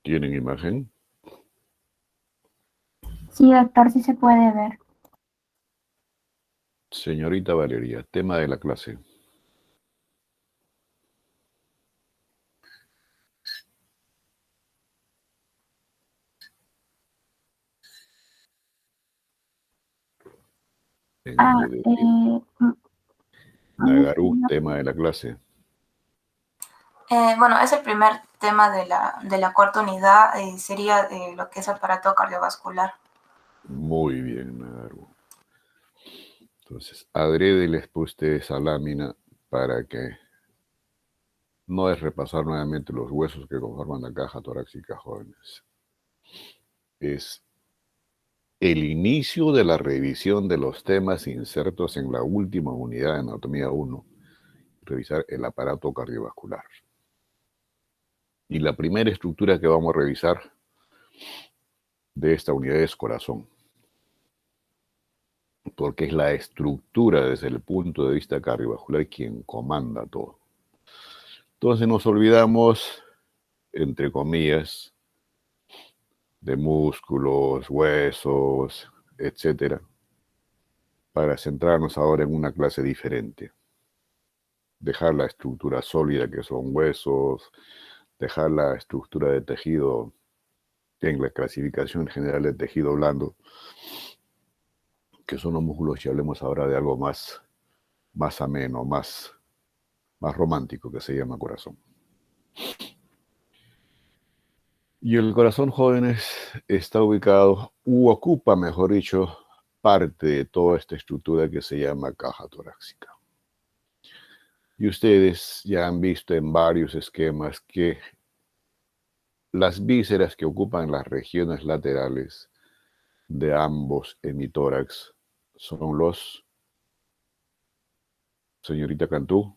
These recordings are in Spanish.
¿Tienen imagen? Sí, doctor, sí se puede ver. Señorita Valeria, tema de la clase. Ah, Nagaru, tema de la clase. Bueno, es el primer tema de la cuarta unidad, sería lo que es aparato cardiovascular. Muy bien, Nagaru. Entonces, adrede les puse esa lámina para que no es repasar nuevamente los huesos que conforman la caja torácica, jóvenes. Es el inicio de la revisión de los temas insertos en la última unidad de Anatomía 1, revisar el aparato cardiovascular. Y la primera estructura que vamos a revisar de esta unidad es corazón, porque es la estructura desde el punto de vista cardiovascular quien comanda todo. Entonces nos olvidamos, entre comillas, de músculos, huesos, etcétera, para centrarnos ahora en una clase diferente. Dejar la estructura sólida que son huesos, dejar la estructura de tejido en la clasificación general de tejido blando, que son los músculos, y hablemos ahora de algo más ameno, más romántico, que se llama corazón. Y el corazón, jóvenes, está ubicado, u ocupa, mejor dicho, parte de toda esta estructura que se llama caja torácica. Y ustedes ya han visto en varios esquemas que las vísceras que ocupan las regiones laterales de ambos hemitórax son los, señorita Cantú,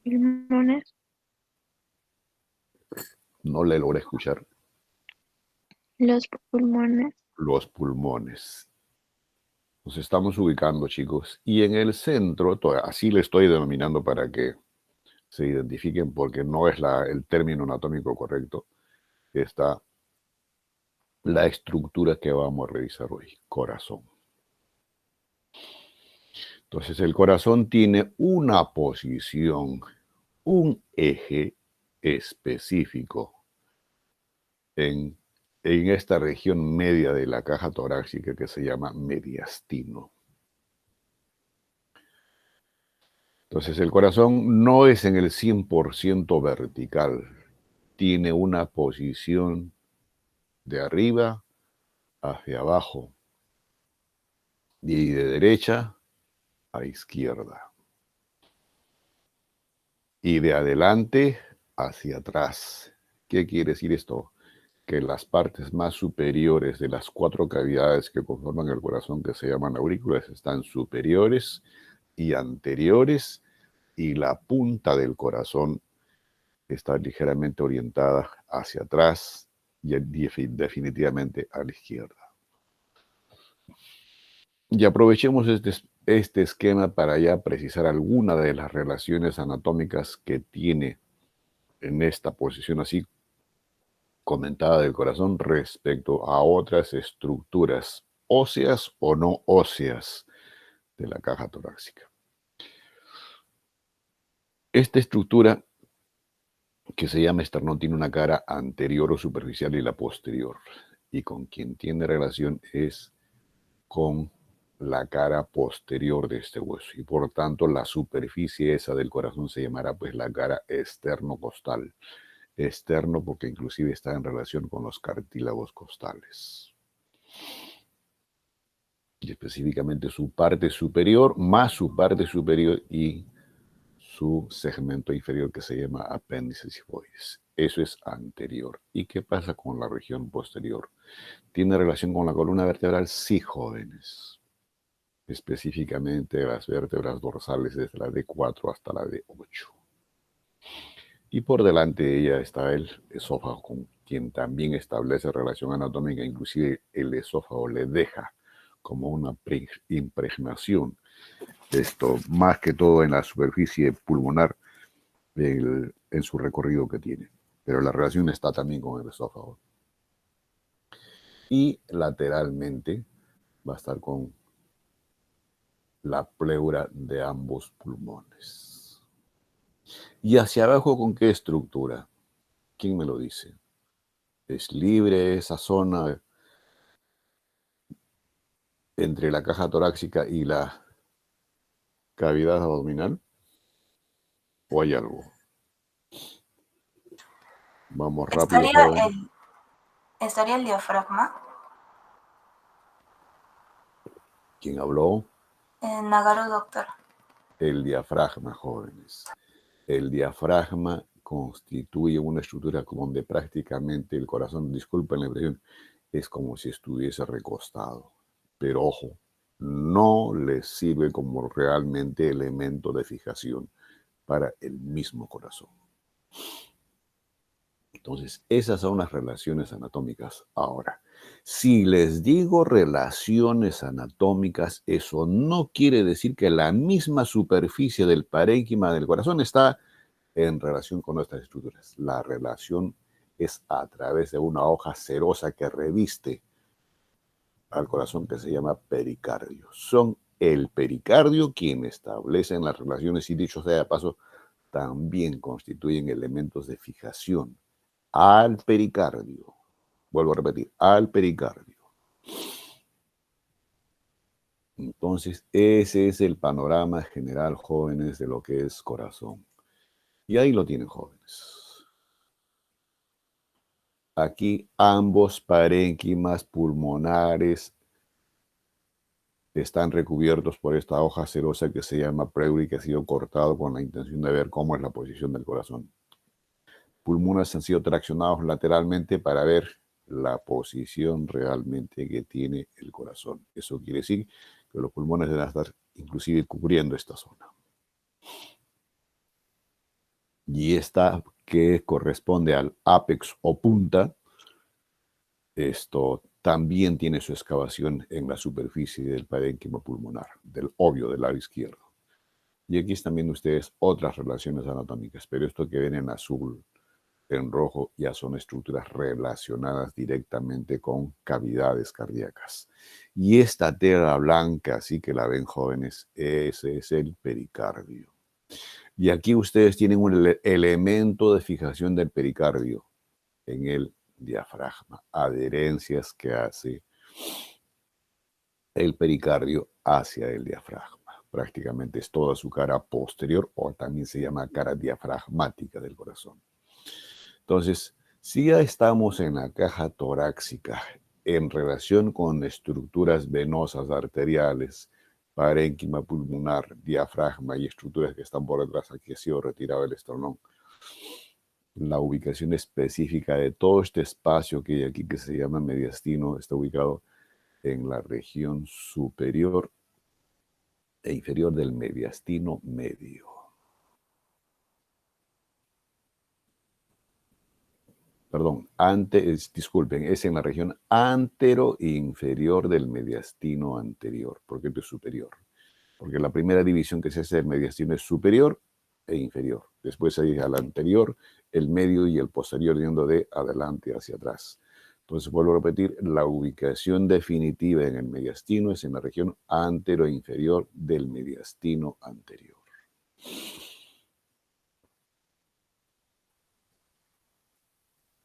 pulmones. no le logré escuchar, Los pulmones. los pulmones. Nos estamos ubicando, chicos, y en el centro, así le estoy denominando para que se identifiquen, porque no es el término anatómico correcto, está la estructura que vamos a revisar hoy, corazón. Entonces, el corazón tiene una posición, un eje específico en esta región media de la caja torácica que se llama mediastino. Entonces, el corazón no es en el 100% vertical, tiene una posición de arriba hacia abajo y de derecha a izquierda y de adelante hacia atrás. ¿Qué quiere decir esto? Que las partes más superiores de las 4 cavidades que conforman el corazón, que se llaman aurículas, están superiores y anteriores, y la punta del corazón está ligeramente orientada hacia atrás y definitivamente a la izquierda. Y aprovechemos este esquema para ya precisar alguna de las relaciones anatómicas que tiene en esta posición así comentada del corazón respecto a otras estructuras óseas o no óseas de la caja torácica. Esta estructura, que se llama esternón, tiene una cara anterior o superficial y la posterior, y con quien tiene relación es con la cara posterior de este hueso, y por tanto la superficie esa del corazón se llamará pues la cara externo-costal. Externo porque inclusive está en relación con los cartílagos costales. Y específicamente su parte superior, más su parte superior y su segmento inferior que se llama apéndice sifoides. Eso es anterior. ¿Y qué pasa con la región posterior? ¿Tiene relación con la columna vertebral? Sí, jóvenes. Específicamente las vértebras dorsales desde la D4 hasta la D8. Y por delante de ella está el esófago, con quien también establece relación anatómica. Inclusive el esófago le deja como una impregnación. Esto más que todo en la superficie pulmonar, en su recorrido que tiene. Pero la relación está también con el esófago. Y lateralmente va a estar con la pleura de ambos pulmones. ¿Y hacia abajo con qué estructura? ¿Quién me lo dice? ¿Es libre esa zona entre la caja torácica y la cavidad abdominal? ¿O hay algo? Vamos rápido, Estaría joven. estaría el diafragma. ¿Quién habló? Nagaru, doctor. El diafragma, jóvenes. El diafragma constituye una estructura donde prácticamente el corazón, disculpen la expresión, es como si estuviese recostado. Pero ojo, no le sirve como realmente elemento de fijación para el mismo corazón. Entonces, esas son las relaciones anatómicas. Ahora, si les digo relaciones anatómicas, eso no quiere decir que la misma superficie del parénquima del corazón está en relación con nuestras estructuras. La relación es a través de una hoja serosa que reviste al corazón, que se llama pericardio. Son el pericardio quienes establecen las relaciones, y dicho sea de paso, también constituyen elementos de fijación al pericardio. Vuelvo a repetir, al pericardio. Entonces, ese es el panorama general, jóvenes, de lo que es corazón. Y ahí lo tienen, jóvenes. Aquí ambos parénquimas pulmonares están recubiertos por esta hoja serosa que se llama pleura, que ha sido cortado con la intención de ver cómo es la posición del corazón. Pulmones han sido traccionados lateralmente para ver la posición realmente que tiene el corazón. Eso quiere decir que los pulmones deben estar inclusive cubriendo esta zona. Y esta, que corresponde al ápex o punta, esto también tiene su excavación en la superficie del parénquima pulmonar, del obvio del lado izquierdo. Y aquí están viendo ustedes otras relaciones anatómicas, pero esto que ven en azul, en rojo, ya son estructuras relacionadas directamente con cavidades cardíacas. Y esta tela blanca, así que la ven, jóvenes, ese es el pericardio. Y aquí ustedes tienen un elemento de fijación del pericardio en el diafragma, adherencias que hace el pericardio hacia el diafragma. Prácticamente es toda su cara posterior, o también se llama cara diafragmática del corazón. Entonces, si ya estamos en la caja torácica en relación con estructuras venosas arteriales, parénquima pulmonar, diafragma y estructuras que están por detrás, aquí ha sido retirado el esternón. La ubicación específica de todo este espacio que hay aquí, que se llama mediastino, está ubicado en la región superior e inferior del mediastino medio. Perdón, disculpen, es en la región antero-inferior del mediastino anterior. ¿Por qué es superior? Porque la primera división que se hace del mediastino es superior e inferior. Después hay al anterior, el medio y el posterior, yendo de adelante hacia atrás. Entonces, vuelvo a repetir, la ubicación definitiva en el mediastino es en la región antero-inferior del mediastino anterior.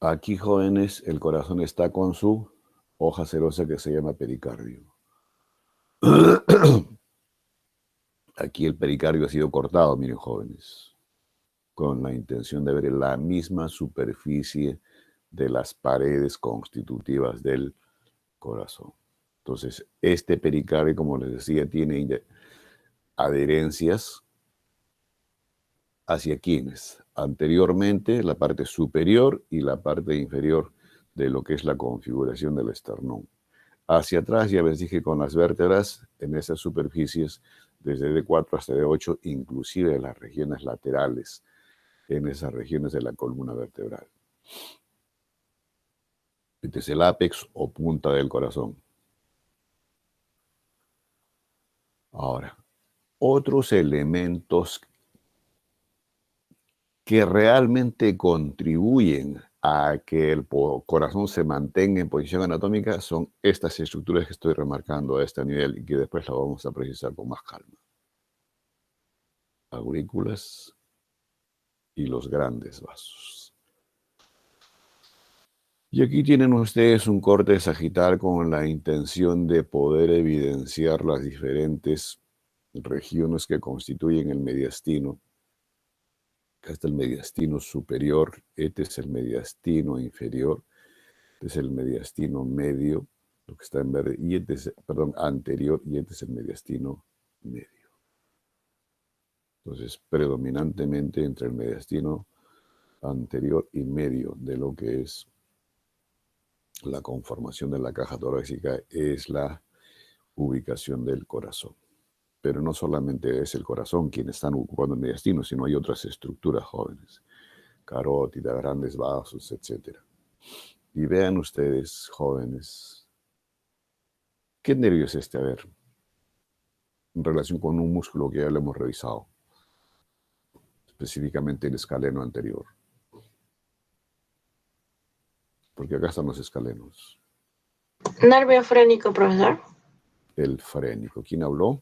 Aquí, jóvenes, el corazón está con su hoja serosa que se llama pericardio. Aquí el pericardio ha sido cortado, miren, jóvenes, con la intención de ver la misma superficie de las paredes constitutivas del corazón. Entonces, este pericardio, como les decía, tiene adherencias hacia quienes anteriormente la parte superior y la parte inferior de lo que es la configuración del esternón. Hacia atrás, ya les dije, con las vértebras en esas superficies, desde D4 hasta D8, inclusive las regiones laterales, en esas regiones de la columna vertebral. Este es el ápex o punta del corazón. Ahora, otros elementos que realmente contribuyen a que el corazón se mantenga en posición anatómica son estas estructuras que estoy remarcando a este nivel y que después la vamos a precisar con más calma. Aurículas y los grandes vasos. Y aquí tienen ustedes un corte sagital con la intención de poder evidenciar las diferentes regiones que constituyen el mediastino. Acá está el mediastino superior, este es el mediastino inferior, este es el mediastino medio, lo que está en verde, y este es, perdón, anterior, y este es el mediastino medio. Entonces, predominantemente entre el mediastino anterior y medio de lo que es la conformación de la caja torácica es la ubicación del corazón. Pero no solamente es el corazón quien están ocupando el mediastino, sino hay otras estructuras jóvenes, carótida, grandes vasos, etc. Y vean ustedes, jóvenes, ¿qué nervio es este? A ver, en relación con un músculo que ya lo hemos revisado, específicamente el escaleno anterior. Porque acá están los escalenos. Nervio frénico, profesor. El frénico. ¿Quién habló?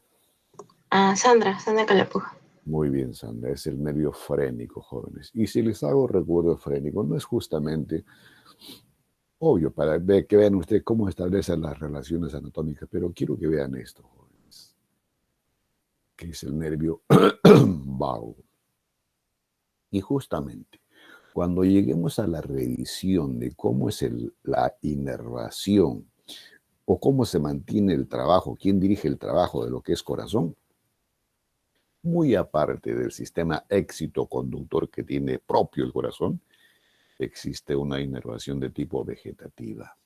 Sandra Calapuja. Muy bien, Sandra. Es el nervio frénico, jóvenes. Y si les hago recuerdo frénico, no es justamente obvio para que vean ustedes cómo establecen las relaciones anatómicas, pero quiero que vean esto, jóvenes, que es el nervio vago. Y justamente, cuando lleguemos a la revisión de cómo es la inervación o cómo se mantiene el trabajo, quién dirige el trabajo de lo que es corazón, muy aparte del sistema éxito-conductor que tiene propio el corazón, existe una inervación de tipo vegetativa.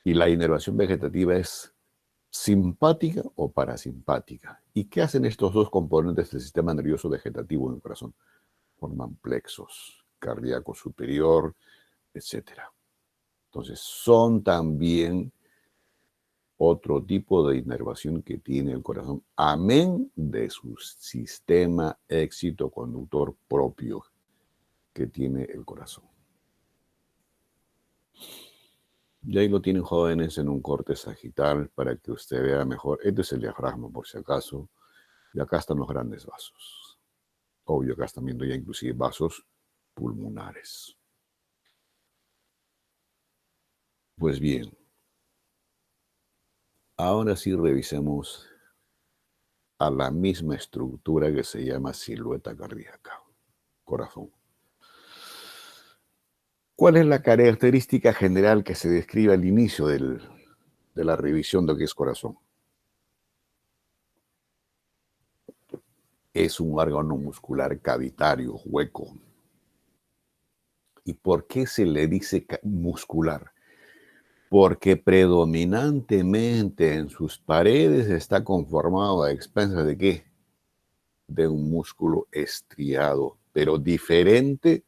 Y la inervación vegetativa es simpática o parasimpática. ¿Y qué hacen estos dos componentes del sistema nervioso vegetativo en el corazón? Forman plexos, cardíaco superior, etc. Entonces, son también otro tipo de inervación que tiene el corazón, amén de su sistema éxito-conductor propio que tiene el corazón. Y ahí lo tienen, jóvenes, en un corte sagital para que usted vea mejor. Este es el diafragma, por si acaso. Y acá están los grandes vasos. Obvio, acá están viendo ya inclusive vasos pulmonares. Pues bien, ahora sí revisemos a la misma estructura que se llama silueta cardíaca, corazón. ¿Cuál es la característica general que se describe al inicio de la revisión de lo que es corazón? Es un órgano muscular cavitario, hueco. ¿Y por qué se le dice muscular? Porque predominantemente en sus paredes está conformado a expensas ¿de qué? De un músculo estriado, pero diferente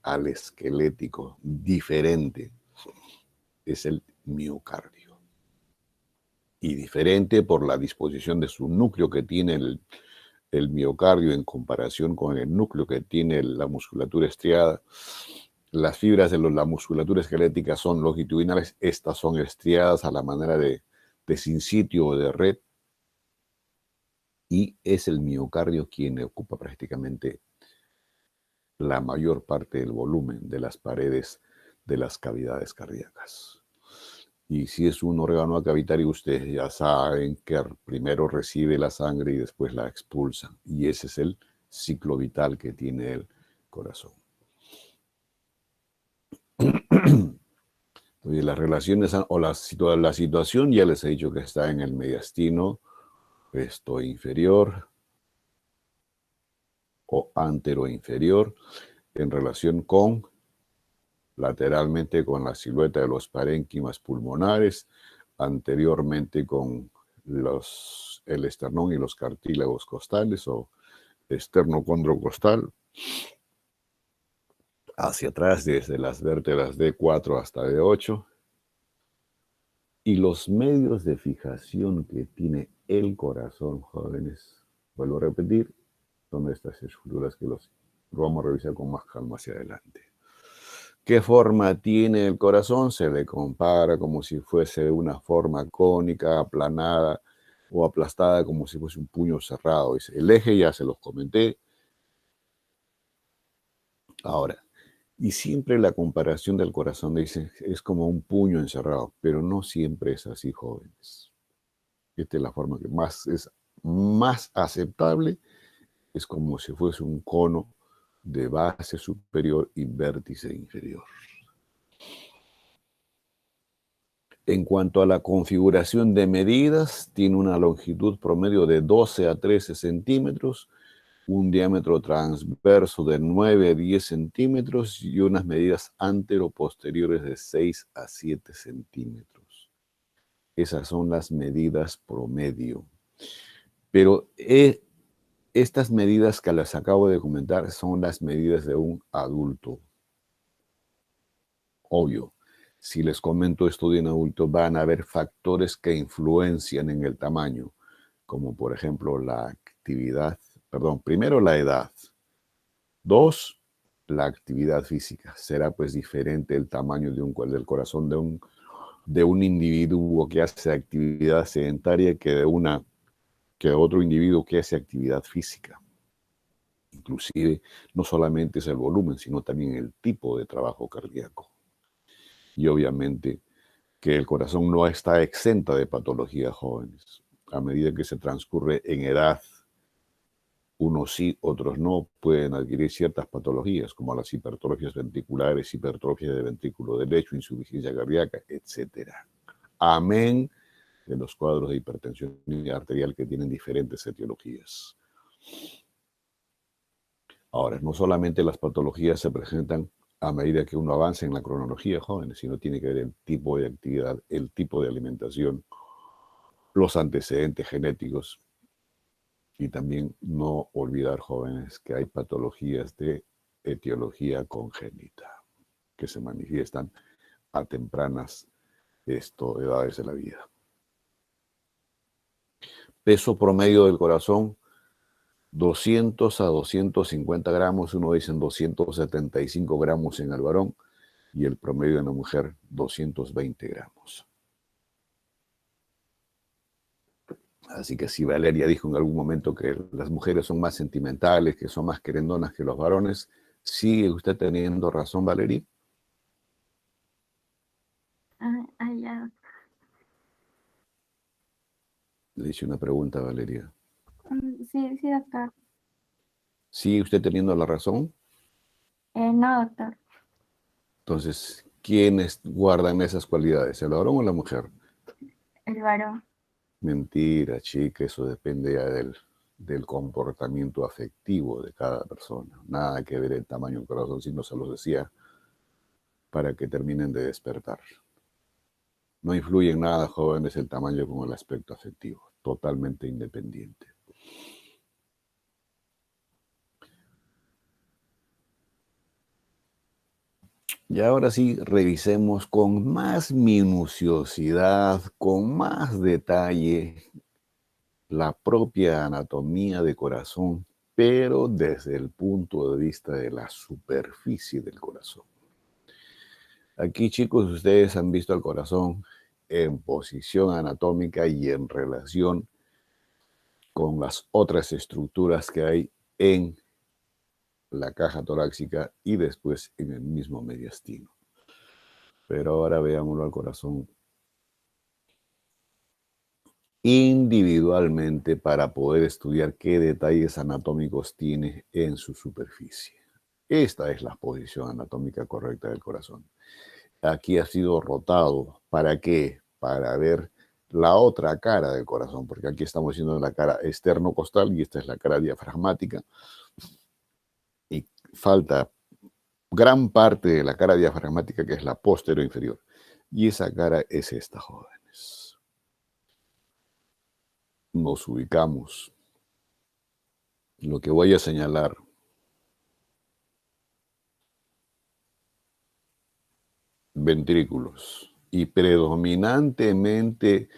al esquelético, diferente. Es el miocardio. Y diferente por la disposición de su núcleo que tiene el miocardio en comparación con el núcleo que tiene la musculatura estriada. Las fibras de la musculatura esquelética son longitudinales, estas son estriadas a la manera de sinsitio o de red, y es el miocardio quien ocupa prácticamente la mayor parte del volumen de las paredes de las cavidades cardíacas. Y si es un órgano cavitario, ustedes ya saben que primero recibe la sangre y después la expulsa. Y ese es el ciclo vital que tiene el corazón. Entonces, las relaciones o la situación ya les he dicho que está en el mediastino, esto inferior o anteroinferior, en relación con lateralmente con la silueta de los parénquimas pulmonares, anteriormente con el esternón y los cartílagos costales o esternocondrocostal, hacia atrás desde las vértebras D4 hasta D8, y los medios de fijación que tiene el corazón, jóvenes, vuelvo a repetir, son estas estructuras que los Lo vamos a revisar con más calma hacia adelante. ¿Qué forma tiene el corazón? Se le compara como si fuese una forma cónica, aplanada o aplastada, como si fuese un puño cerrado. El eje ya se los comenté. Ahora, y siempre la comparación del corazón dice es como un puño encerrado, pero no siempre es así, jóvenes. Esta es la forma que es más aceptable, es como si fuese un cono de base superior y vértice inferior. En cuanto a la configuración de medidas, tiene una longitud promedio de 12 a 13 centímetros, un diámetro transverso de 9 a 10 centímetros y unas medidas antero-posteriores de 6 a 7 centímetros. Esas son las medidas promedio. Pero estas medidas que les acabo de comentar son las medidas de un adulto. Obvio, si les comento esto de un adulto, van a haber factores que influencian en el tamaño, como por ejemplo la actividad, primero la edad. 2, la actividad física. Será pues diferente el tamaño del corazón de un individuo que hace actividad sedentaria que de otro individuo que hace actividad física. Inclusive, no solamente es el volumen, sino también el tipo de trabajo cardíaco. Y obviamente que el corazón no está exenta de patologías, jóvenes. A medida que se transcurre en edad, unos sí, otros no, pueden adquirir ciertas patologías, como las hipertrofias ventriculares, hipertrofia de ventrículo derecho, insuficiencia cardíaca, etc. Amén de los cuadros de hipertensión arterial que tienen diferentes etiologías. Ahora, no solamente las patologías se presentan a medida que uno avanza en la cronología, jóvenes, sino tiene que ver el tipo de actividad, el tipo de alimentación, los antecedentes genéticos. Y también no olvidar, jóvenes, que hay patologías de etiología congénita que se manifiestan a tempranas edades de la vida. Peso promedio del corazón, 200 a 250 gramos. Uno dice 275 gramos en el varón y el promedio en la mujer, 220 gramos. Así que si Valeria dijo en algún momento que las mujeres son más sentimentales, que son más querendonas que los varones, ¿sigue usted teniendo razón, Valeria? Ya. Le hice una pregunta a Valeria. Sí, sí, doctor. ¿Sigue usted teniendo la razón? No, doctor. Entonces, ¿quiénes guardan esas cualidades, el varón o la mujer? El varón. Mentira, chica, eso depende ya del comportamiento afectivo de cada persona. Nada que ver el tamaño del corazón, si no se los decía, para que terminen de despertar. No influye en nada, jóvenes, el tamaño con el aspecto afectivo, totalmente independiente. Y ahora sí, revisemos con más minuciosidad, con más detalle, la propia anatomía del corazón, pero desde el punto de vista de la superficie del corazón. Aquí, chicos, ustedes han visto el corazón en posición anatómica y en relación con las otras estructuras que hay en la caja torácica y después en el mismo mediastino. Pero ahora veámoslo al corazón individualmente para poder estudiar qué detalles anatómicos tiene en su superficie. Esta es la posición anatómica correcta del corazón. Aquí ha sido rotado. ¿Para qué? Para ver la otra cara del corazón, porque aquí estamos viendo la cara externo-costal y esta es la cara diafragmática. Y falta gran parte de la cara diafragmática, que es la posterior-inferior. Y esa cara es esta, jóvenes. Nos ubicamos. Lo que voy a señalar ventrículos y predominantemente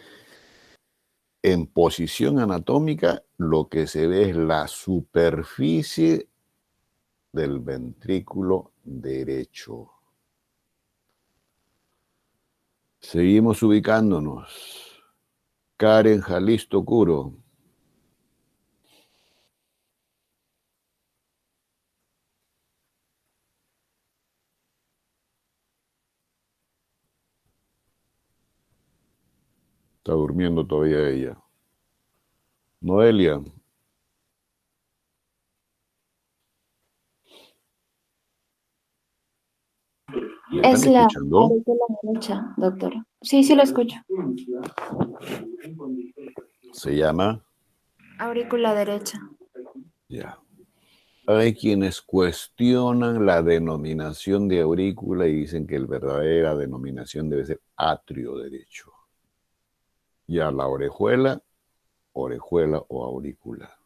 en posición anatómica lo que se ve es la superficie del ventrículo derecho. Seguimos ubicándonos. Karen Jalisto Curo. Está durmiendo todavía ella. Noelia. ¿Me Es están la escuchando? aurícula derecha, doctor. Sí, sí lo escucho. Se llama. Aurícula derecha. Ya. Hay quienes cuestionan la denominación de aurícula y dicen que la verdadera denominación debe ser atrio derecho. Ya la orejuela o aurícula.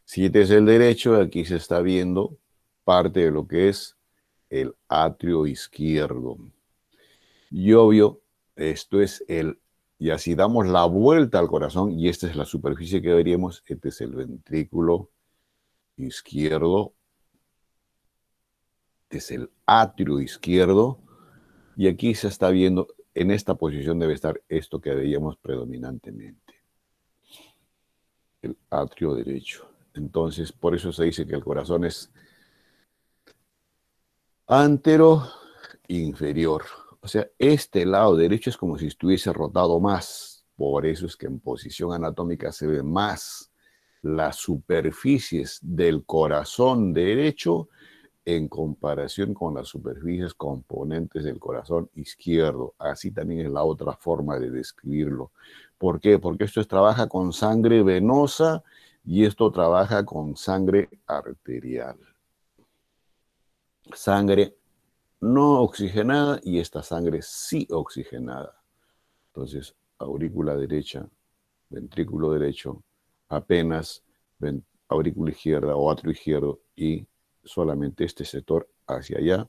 Si este es el derecho, aquí se está viendo parte de lo que es el atrio izquierdo. Y obvio, esto es y así damos la vuelta al corazón, y esta es la superficie que veríamos, este es el ventrículo izquierdo, este es el atrio izquierdo, y aquí se está viendo, en esta posición debe estar esto que veíamos predominantemente, el atrio derecho. Entonces, por eso se dice que el corazón es antero inferior. O sea, este lado derecho es como si estuviese rotado más. Por eso es que en posición anatómica se ve más las superficies del corazón derecho en comparación con las superficies componentes del corazón izquierdo. Así también es la otra forma de describirlo. ¿Por qué? Porque esto trabaja con sangre venosa y esto trabaja con sangre arterial. Sangre no oxigenada y esta sangre sí oxigenada. Entonces, aurícula derecha, ventrículo derecho, apenas aurícula izquierda o atrio izquierdo y solamente este sector hacia allá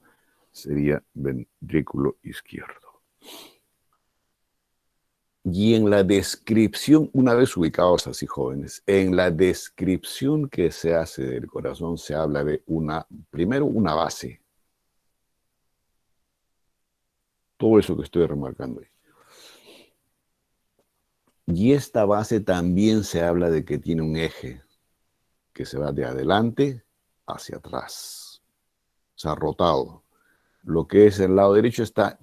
sería ventrículo izquierdo. Y en la descripción, una vez ubicados así jóvenes, en la descripción que se hace del corazón se habla de primero una base. Todo eso que estoy remarcando ahí. Y esta base también se habla de que tiene un eje que se va de adelante hacia atrás. O sea, rotado. Lo que es el lado derecho está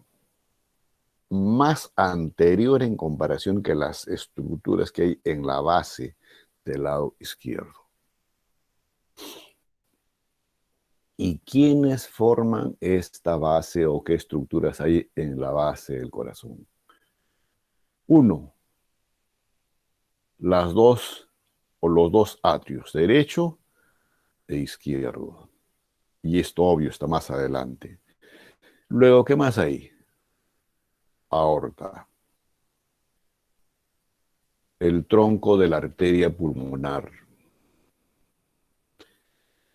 más anterior en comparación que las estructuras que hay en la base del lado izquierdo. ¿Y quiénes forman esta base o qué estructuras hay en la base del corazón? Uno, las dos o los dos atrios, derecho e izquierdo. Y esto obvio está más adelante. Luego, ¿qué más hay? Aorta. El tronco de la arteria pulmonar.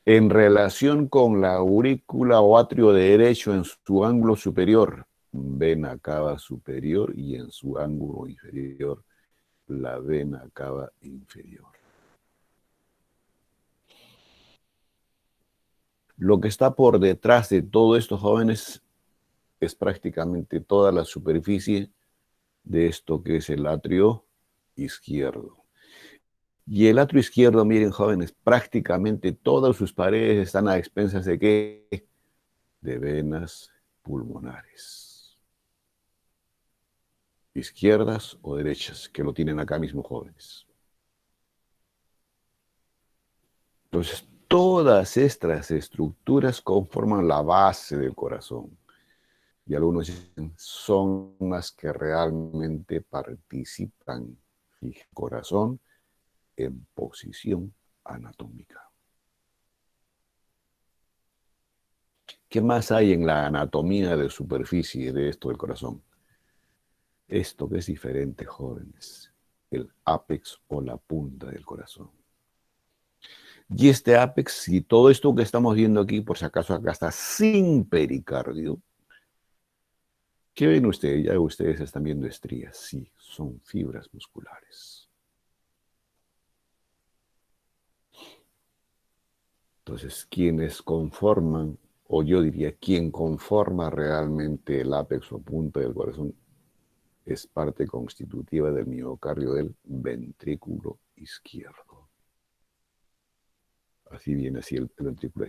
En relación con la aurícula o atrio derecho en su ángulo superior, vena cava superior, y en su ángulo inferior, la vena cava inferior. Lo que está por detrás de todos estos jóvenes es prácticamente toda la superficie de esto que es el atrio izquierdo. Y el atrio izquierdo, miren jóvenes, prácticamente todas sus paredes están a expensas de ¿qué? De venas pulmonares. Izquierdas o derechas, que lo tienen acá mismo jóvenes. Entonces, todas estas estructuras conforman la base del corazón. Y algunos dicen, son las que realmente participan en el corazón en posición anatómica. ¿Qué más hay en la anatomía de superficie de esto del corazón? Esto que es diferente, jóvenes, el ápex o la punta del corazón. Y este ápex y todo esto que estamos viendo aquí, por si acaso acá está sin pericardio. ¿Qué ven ustedes? Ya ustedes están viendo estrías. Sí, son fibras musculares. Entonces, quienes conforman, o yo diría, quien conforma realmente el ápex o punta del corazón es parte constitutiva del miocardio del ventrículo izquierdo. Así viene así el ventrículo.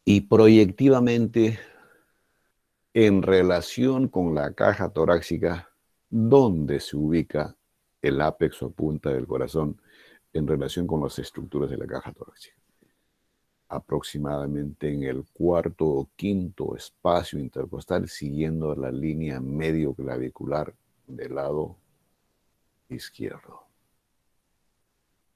Y proyectivamente, en relación con la caja torácica, ¿dónde se ubica el ápex o punta del corazón en relación con las estructuras de la caja torácica? Aproximadamente en el cuarto o quinto espacio intercostal, siguiendo la línea medio clavicular del lado izquierdo.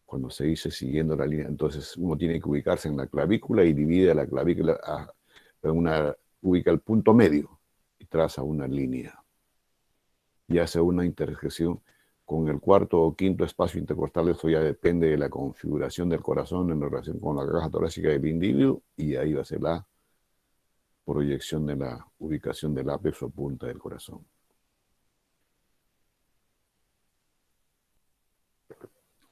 Cuando se dice siguiendo la línea, entonces uno tiene que ubicarse en la clavícula y divide la clavícula ubica el punto medio y traza una línea y hace una intersección con el cuarto o quinto espacio intercostal. Eso ya depende de la configuración del corazón en relación con la caja torácica del individuo, y ahí va a ser la proyección de la ubicación del ápex o punta del corazón.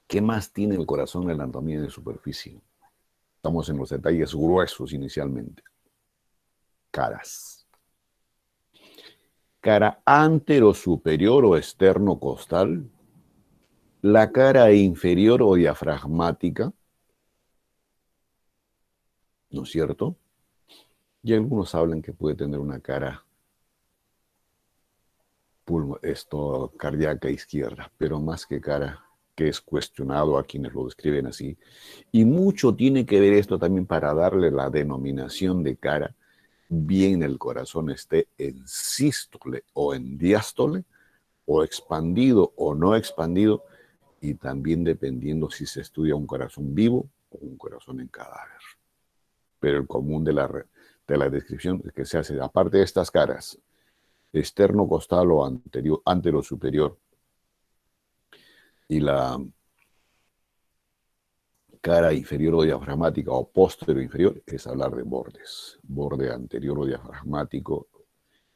¿Qué más tiene el corazón en la anatomía de superficie? Estamos en los detalles gruesos inicialmente. Caras. Cara antero-superior o externo-costal, la cara inferior o diafragmática, ¿no es cierto? Y algunos hablan que puede tener una cara cardíaca izquierda, pero más que cara, que es cuestionado a quienes lo describen así. Y mucho tiene que ver esto también para darle la denominación de cara, bien el corazón esté en sístole o en diástole, o expandido o no expandido, y también dependiendo si se estudia un corazón vivo o un corazón en cadáver. Pero el común de la descripción es que se hace, aparte de estas caras, externo costal o antero superior, y la cara inferior o diafragmática o posterior inferior, es hablar de bordes. Borde anterior o diafragmático,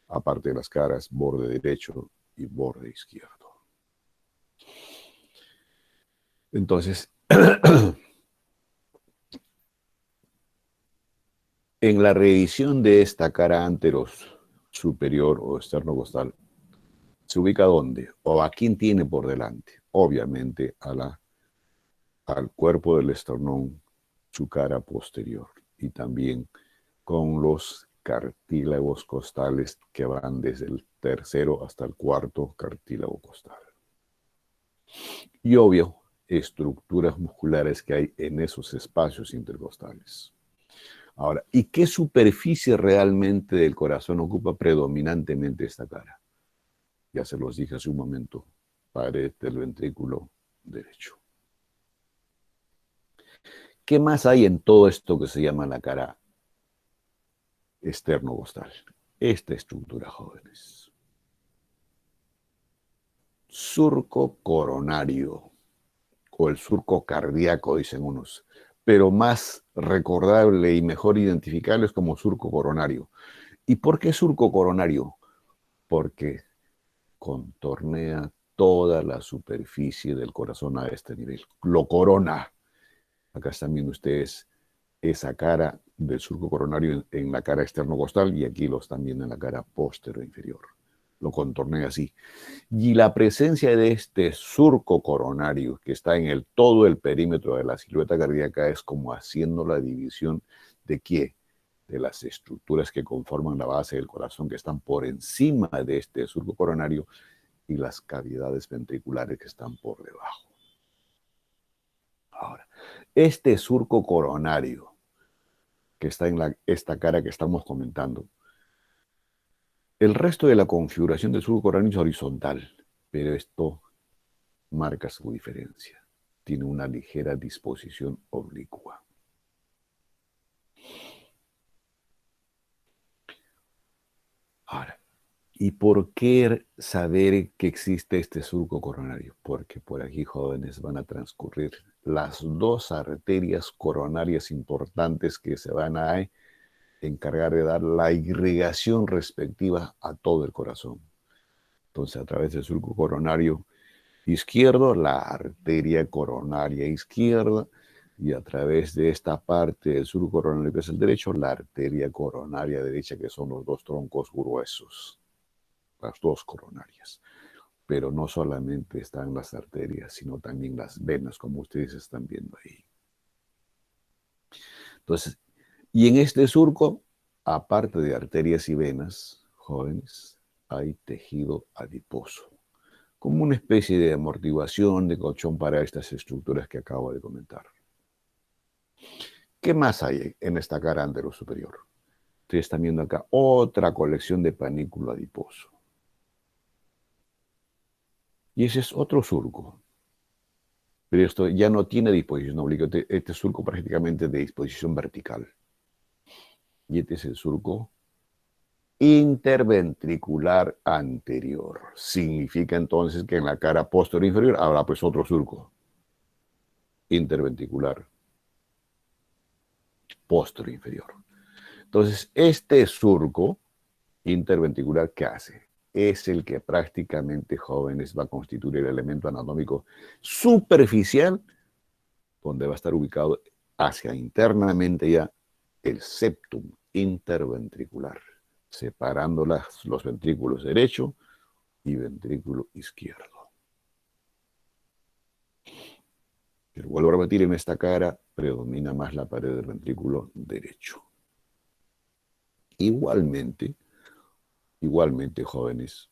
aparte de las caras, borde derecho y borde izquierdo. Entonces, en la revisión de esta cara anteros superior o externo costal, ¿se ubica dónde? ¿O a quién tiene por delante? Obviamente al cuerpo del esternón, su cara posterior, y también con los cartílagos costales que van desde el tercero hasta el cuarto cartílago costal. Y obvio, estructuras musculares que hay en esos espacios intercostales. Ahora, ¿y qué superficie realmente del corazón ocupa predominantemente esta cara? Ya se los dije hace un momento, pared del ventrículo derecho. ¿Qué más hay en todo esto que se llama la cara externo-costal? Esta estructura, jóvenes. Surco coronario, o el surco cardíaco, dicen unos, pero más recordable y mejor identificable es como surco coronario. ¿Y por qué surco coronario? Porque contornea toda la superficie del corazón a este nivel. Lo corona. Acá están viendo ustedes esa cara del surco coronario en la cara externo costal, y aquí lo están viendo en la cara posterior inferior. Lo contornea así. Y la presencia de este surco coronario que está en todo el perímetro de la silueta cardíaca es como haciendo la división de ¿qué? De las estructuras que conforman la base del corazón, que están por encima de este surco coronario, y las cavidades ventriculares que están por debajo. Ahora, este surco coronario que está en esta cara que estamos comentando, el resto de la configuración del surco coronario es horizontal, pero esto marca su diferencia. Tiene una ligera disposición oblicua. Ahora, ¿y por qué saber que existe este surco coronario? Porque por aquí, jóvenes, van a transcurrir las dos arterias coronarias importantes que se van a encargar de dar la irrigación respectiva a todo el corazón. Entonces, a través del surco coronario izquierdo, la arteria coronaria izquierda, y a través de esta parte del surco coronario que es el derecho, la arteria coronaria derecha, que son los dos troncos gruesos, las dos coronarias. Pero no solamente están las arterias, sino también las venas, como ustedes están viendo ahí. Entonces, y en este surco, aparte de arterias y venas, jóvenes, hay tejido adiposo, como una especie de amortiguación, de colchón para estas estructuras que acabo de comentar. ¿Qué más hay en esta cara anterosuperior? Ustedes están viendo acá otra colección de panículo adiposo. Y ese es otro surco. Pero esto ya no tiene disposición obliqua. Este surco prácticamente de disposición vertical. Y este es el surco interventricular anterior. Significa entonces que en la cara posterior inferior habrá pues otro surco interventricular posterior inferior. Entonces, este surco interventricular, ¿qué hace? Es el que prácticamente, jóvenes, va a constituir el elemento anatómico superficial donde va a estar ubicado hacia internamente ya el septum interventricular, separando los ventrículos derecho y ventrículo izquierdo. Pero vuelvo a repetir, en esta cara predomina más la pared del ventrículo derecho. Igualmente, jóvenes,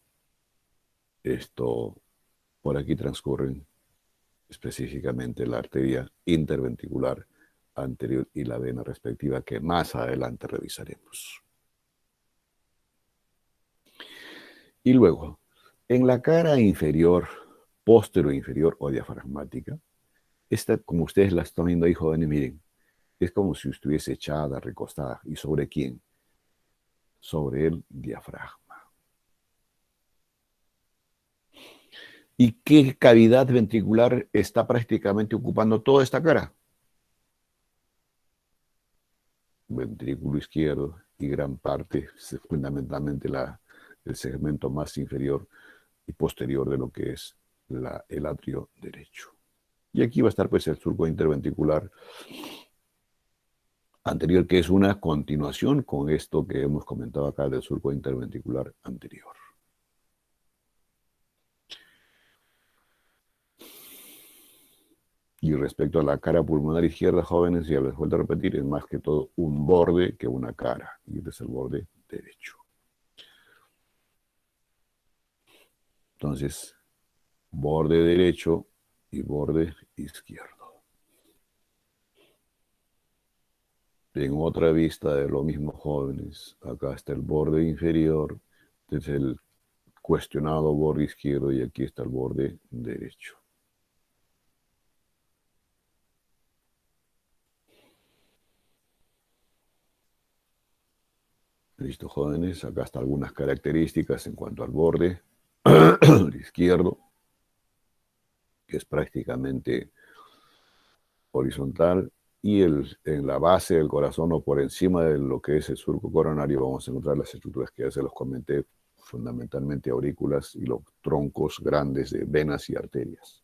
por aquí transcurren específicamente la arteria interventricular anterior y la vena respectiva, que más adelante revisaremos. Y luego, en la cara inferior, posterior inferior o diafragmática, esta, como ustedes la están viendo ahí, jóvenes, miren, es como si estuviese echada, recostada. ¿Y sobre quién? Sobre el diafragma. ¿Y qué cavidad ventricular está prácticamente ocupando toda esta cara? Ventrículo izquierdo y gran parte, fundamentalmente el segmento más inferior y posterior de lo que es el atrio derecho. Y aquí va a estar pues el surco interventricular anterior, que es una continuación con esto que hemos comentado acá del surco interventricular anterior. Y respecto a la cara pulmonar izquierda, jóvenes, ya les vuelvo a repetir, es más que todo un borde que una cara. Y este es el borde derecho. Entonces, borde derecho y borde izquierdo. En otra vista de lo mismo, jóvenes, acá está el borde inferior, este es el cuestionado borde izquierdo y aquí está el borde derecho. Listo, jóvenes, acá están algunas características en cuanto al borde izquierdo, que es prácticamente horizontal, y en la base del corazón o por encima de lo que es el surco coronario vamos a encontrar las estructuras que ya se los comenté, fundamentalmente aurículas y los troncos grandes de venas y arterias.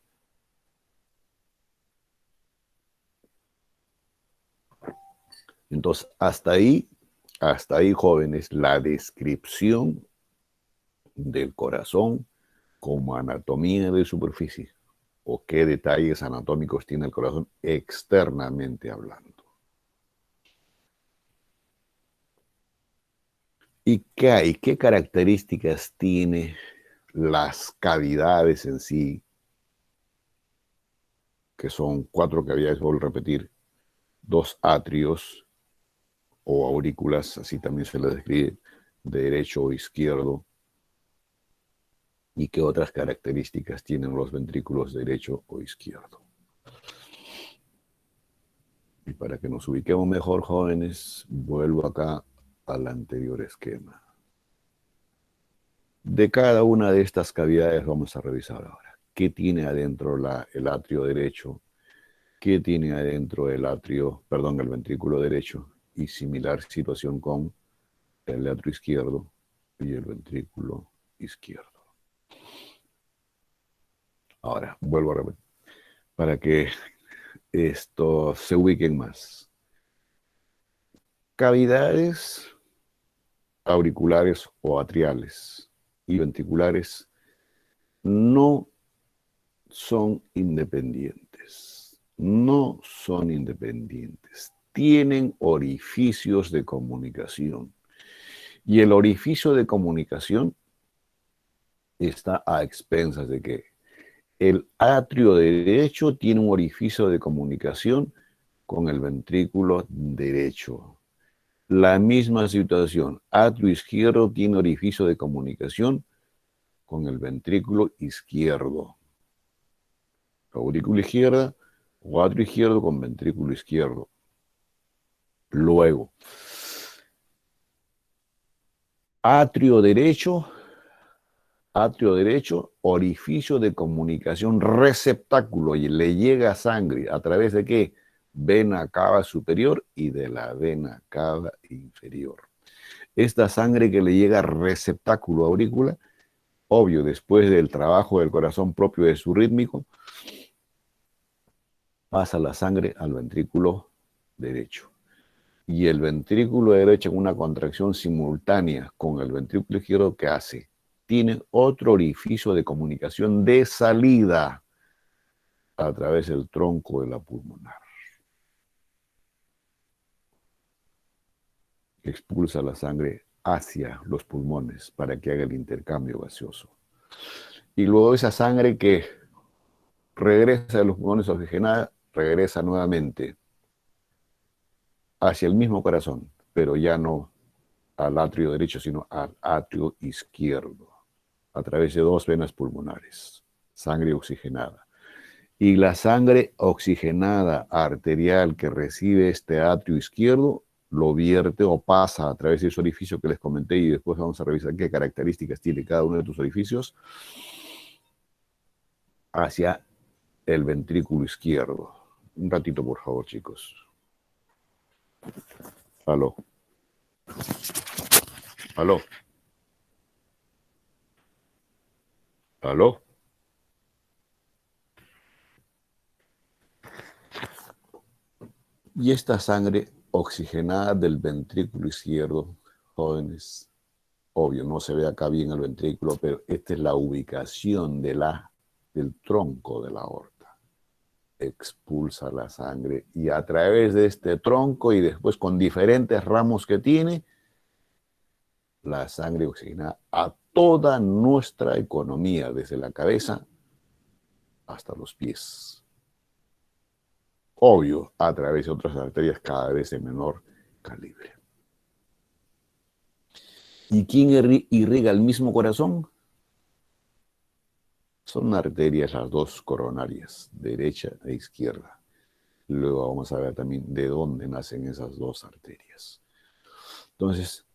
Entonces, hasta ahí, jóvenes, la descripción del corazón como anatomía de superficie o qué detalles anatómicos tiene el corazón externamente hablando. ¿Y qué hay? ¿Qué características tiene las cavidades en sí? Que son 4 cavidades, vuelvo a repetir, 2 atrios o aurículas, así también se les describe, de derecho o izquierdo. ¿Y qué otras características tienen los ventrículos derecho o izquierdo? Y para que nos ubiquemos mejor, jóvenes, vuelvo acá al anterior esquema. De cada una de estas cavidades vamos a revisar ahora. ¿Qué tiene adentro el atrio derecho? ¿Qué tiene adentro el ventrículo derecho? Y similar situación con el atrio izquierdo y el ventrículo izquierdo. Ahora, vuelvo a repetir, para que esto se ubiquen más. Cavidades auriculares o atriales y ventriculares no son independientes. No son independientes. Tienen orificios de comunicación. Y el orificio de comunicación está a expensas de que el atrio derecho tiene un orificio de comunicación con el ventrículo derecho. La misma situación, atrio izquierdo tiene orificio de comunicación con el ventrículo izquierdo. Aurícula izquierda o atrio izquierdo con ventrículo izquierdo. Luego, atrio derecho, orificio de comunicación, receptáculo, y le llega sangre a través de qué? Vena cava superior y de la vena cava inferior. Esta sangre que le llega receptáculo aurícula, obvio, después del trabajo del corazón propio de su rítmico, pasa la sangre al ventrículo derecho. Y el ventrículo derecho, en una contracción simultánea con el ventrículo izquierdo, ¿qué hace? Tiene otro orificio de comunicación de salida a través del tronco de la pulmonar. Expulsa la sangre hacia los pulmones para que haga el intercambio gaseoso. Y luego esa sangre que regresa a los pulmones oxigenada, regresa nuevamente hacia el mismo corazón, pero ya no al atrio derecho, sino al atrio izquierdo, a través de 2 venas pulmonares, sangre oxigenada. Y la sangre oxigenada arterial que recibe este atrio izquierdo lo vierte o pasa a través de ese orificio que les comenté, y después vamos a revisar qué características tiene cada uno de tus orificios, hacia el ventrículo izquierdo. Un ratito, por favor, chicos. Aló. Aló. Aló. Y esta sangre oxigenada del ventrículo izquierdo, jóvenes, obvio, no se ve acá bien el ventrículo, pero esta es la ubicación del tronco de la aorta. Expulsa la sangre y a través de este tronco y después con diferentes ramos que tiene, la sangre oxigenada a toda nuestra economía, desde la cabeza hasta los pies. Obvio, a través de otras arterias cada vez de menor calibre. ¿Y quién irriga el mismo corazón? Son arterias las 2 coronarias, derecha e izquierda. Luego vamos a ver también de dónde nacen esas 2 arterias. Entonces,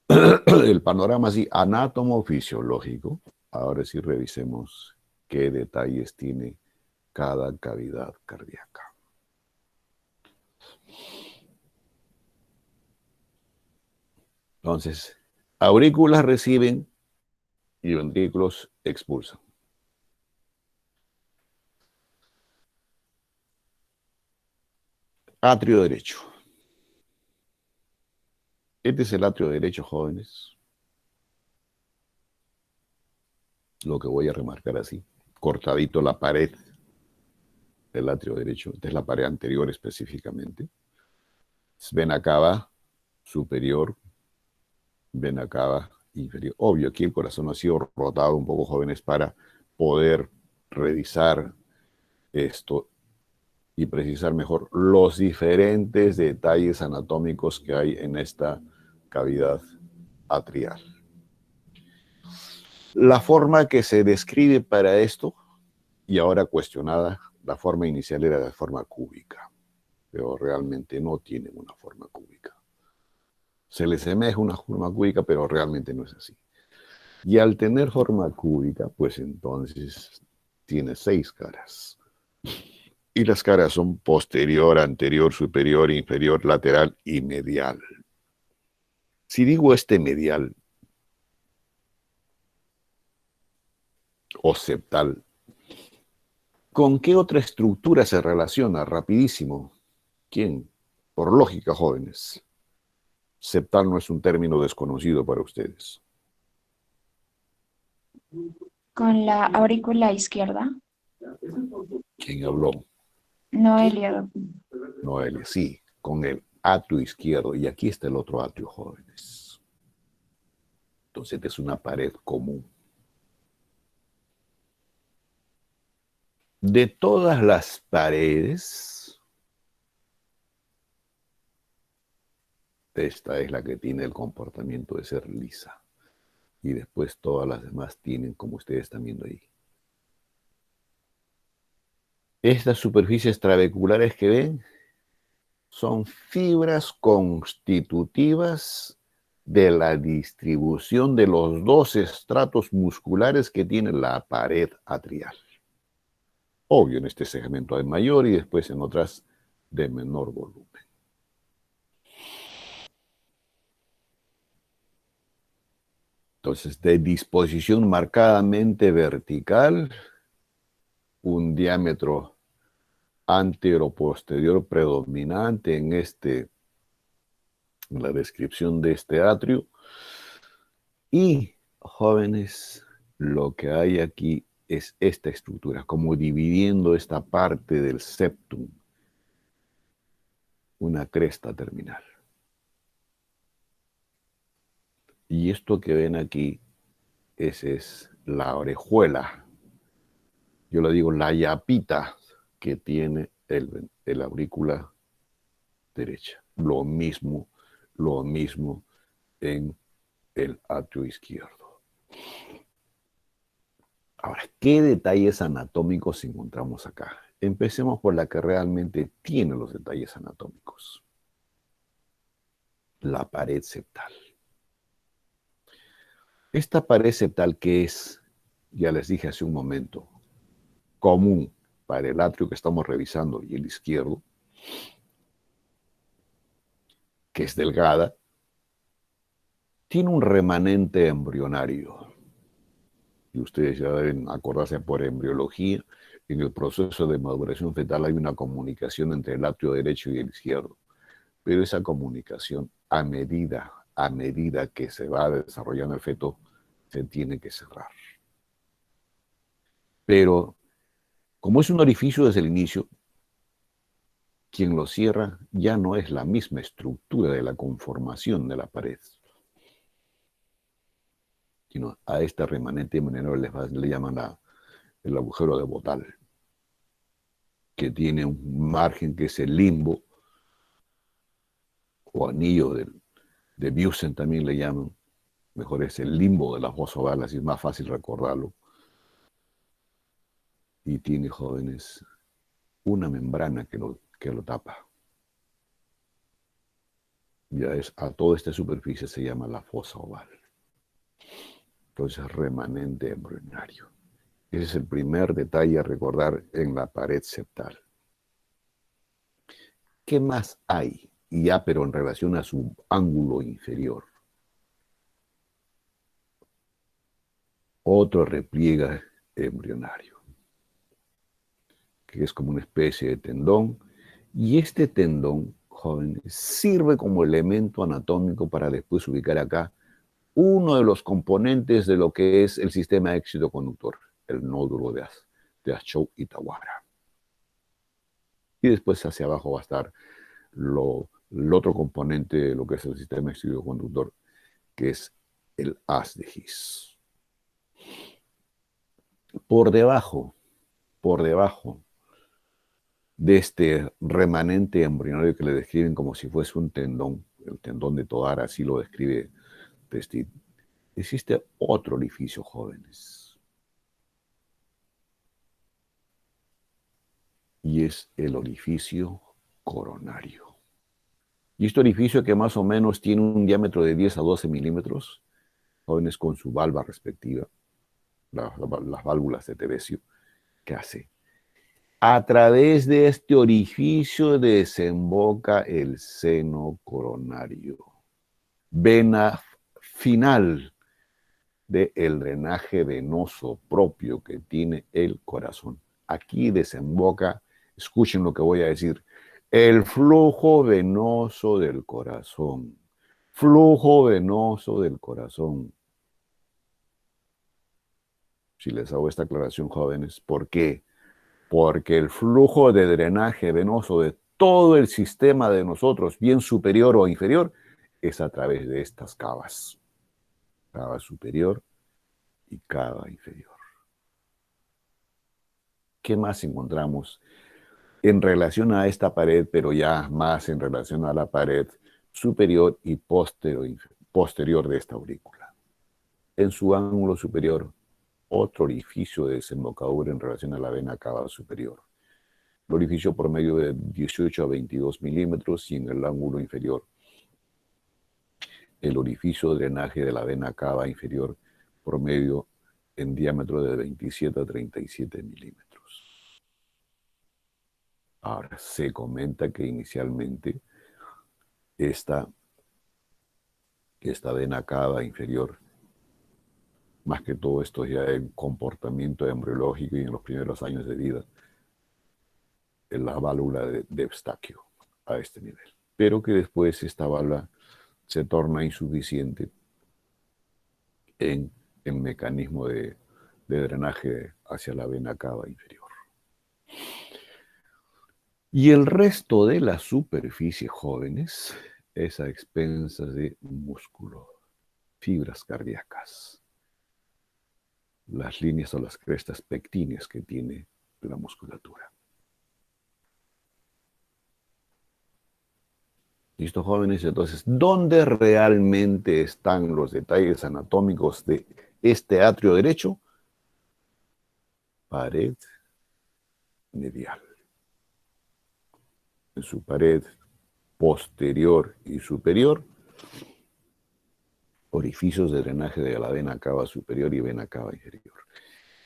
el panorama así anátomo-fisiológico. Ahora sí revisemos qué detalles tiene cada cavidad cardíaca. Entonces, aurículas reciben y ventrículos expulsan. Atrio derecho. Este es el atrio derecho, jóvenes. Lo que voy a remarcar así. Cortadito la pared del atrio derecho. Esta es la pared anterior específicamente. Vena cava superior, vena cava inferior. Obvio, aquí el corazón ha sido rotado un poco, jóvenes, para poder revisar esto y precisar mejor los diferentes detalles anatómicos que hay en esta cavidad atrial. La forma que se describe para esto, y ahora cuestionada, la forma inicial era de forma cúbica, pero realmente no tiene una forma cúbica. Se le semeja una forma cúbica, pero realmente no es así. Y al tener forma cúbica, pues entonces tiene 6 caras. Y las caras son posterior, anterior, superior, inferior, lateral y medial. Si digo este medial o septal, ¿Con qué otra estructura se relaciona? Rapidísimo. ¿Quién? Por lógica, jóvenes. Septal no es un término desconocido para ustedes. Con la aurícula izquierda. ¿Quién habló? Noelia, doctor. Noelia, sí, con el atrio izquierdo. Y aquí está el otro atrio, jóvenes. Entonces, esta es una pared común. De todas las paredes, esta es la que tiene el comportamiento de ser lisa. Y después todas las demás tienen, como ustedes están viendo ahí. Estas superficies trabeculares que ven son fibras constitutivas de la distribución de los dos estratos musculares que tiene la pared atrial. Obvio, en este segmento hay mayor y después en otras de menor volumen. Entonces, de disposición marcadamente vertical, un diámetro antero-posterior predominante en la descripción de este atrio. Y, jóvenes, lo que hay aquí es esta estructura, como dividiendo esta parte del septum, una cresta terminal. Y esto que ven aquí, esa es la orejuela. Yo le digo la yapita que tiene el aurícula derecha. Lo mismo en el atrio izquierdo. Ahora, ¿qué detalles anatómicos encontramos acá? Empecemos por la que realmente tiene los detalles anatómicos. La pared septal. Esta pared septal que es, ya les dije hace un momento, común para el atrio que estamos revisando y el izquierdo, que es delgada, tiene un remanente embrionario. Y ustedes ya deben acordarse por embriología, en el proceso de maduración fetal hay una comunicación entre el atrio derecho y el izquierdo. Pero esa comunicación, a medida que se va desarrollando el feto, se tiene que cerrar. Pero, como es un orificio desde el inicio, quien lo cierra ya no es la misma estructura de la conformación de la pared, sino a este remanente embrionario le llaman el agujero de Botal, que tiene un margen que es el limbo, o anillo de Busen también le llaman, mejor es el limbo de la fosa oval, así es más fácil recordarlo. Y tiene, jóvenes, una membrana que lo tapa. A toda esta superficie se llama la fosa oval. Entonces, remanente embrionario. Ese es el primer detalle a recordar en la pared septal. ¿Qué más hay? Ya, pero en relación a su ángulo inferior. Otro repliegue embrionario, que es como una especie de tendón. Y este tendón, jóvenes, sirve como elemento anatómico para después ubicar acá uno de los componentes de lo que es el sistema éxito-conductor, el nódulo de Aschou y Tawara. Y después hacia abajo va a estar el otro componente de lo que es el sistema éxito-conductor, que es el haz de His. Por debajo de este remanente embrionario que le describen como si fuese un tendón, el tendón de Todar, así lo describe Testit, existe otro orificio, jóvenes. Y es el orificio coronario. Y este orificio, que más o menos tiene un diámetro de 10 a 12 milímetros, jóvenes, con su valva respectiva, las válvulas de Tebecio, ¿qué hace? A través de este orificio desemboca el seno coronario, vena final del drenaje venoso propio que tiene el corazón. Aquí desemboca, escuchen lo que voy a decir, el flujo venoso del corazón. Flujo venoso del corazón. Si les hago esta aclaración, jóvenes, ¿por qué? Porque el flujo de drenaje venoso de todo el sistema de nosotros, bien superior o inferior, es a través de estas cavas. Cava superior y cava inferior. ¿Qué más encontramos en relación a esta pared, pero ya más en relación a la pared superior y posterior de esta aurícula? En su ángulo superior, otro orificio de desembocadura en relación a la vena cava superior. El orificio por medio de 18 a 22 milímetros y en el ángulo inferior, el orificio de drenaje de la vena cava inferior por medio en diámetro de 27 a 37 milímetros. Ahora, se comenta que inicialmente esta vena cava inferior, más que todo esto ya en comportamiento embriológico y en los primeros años de vida, en la válvula de Eustaquio a este nivel. Pero que después esta válvula se torna insuficiente en el mecanismo de drenaje hacia la vena cava inferior. Y el resto de la superficie, jóvenes, es a expensas de músculo, fibras cardíacas, las líneas o las crestas pectíneas que tiene la musculatura. ¿Listo, jóvenes? Entonces, ¿dónde realmente están los detalles anatómicos de este atrio derecho? Pared medial. En su pared posterior y superior, orificios de drenaje de la vena cava superior y vena cava inferior.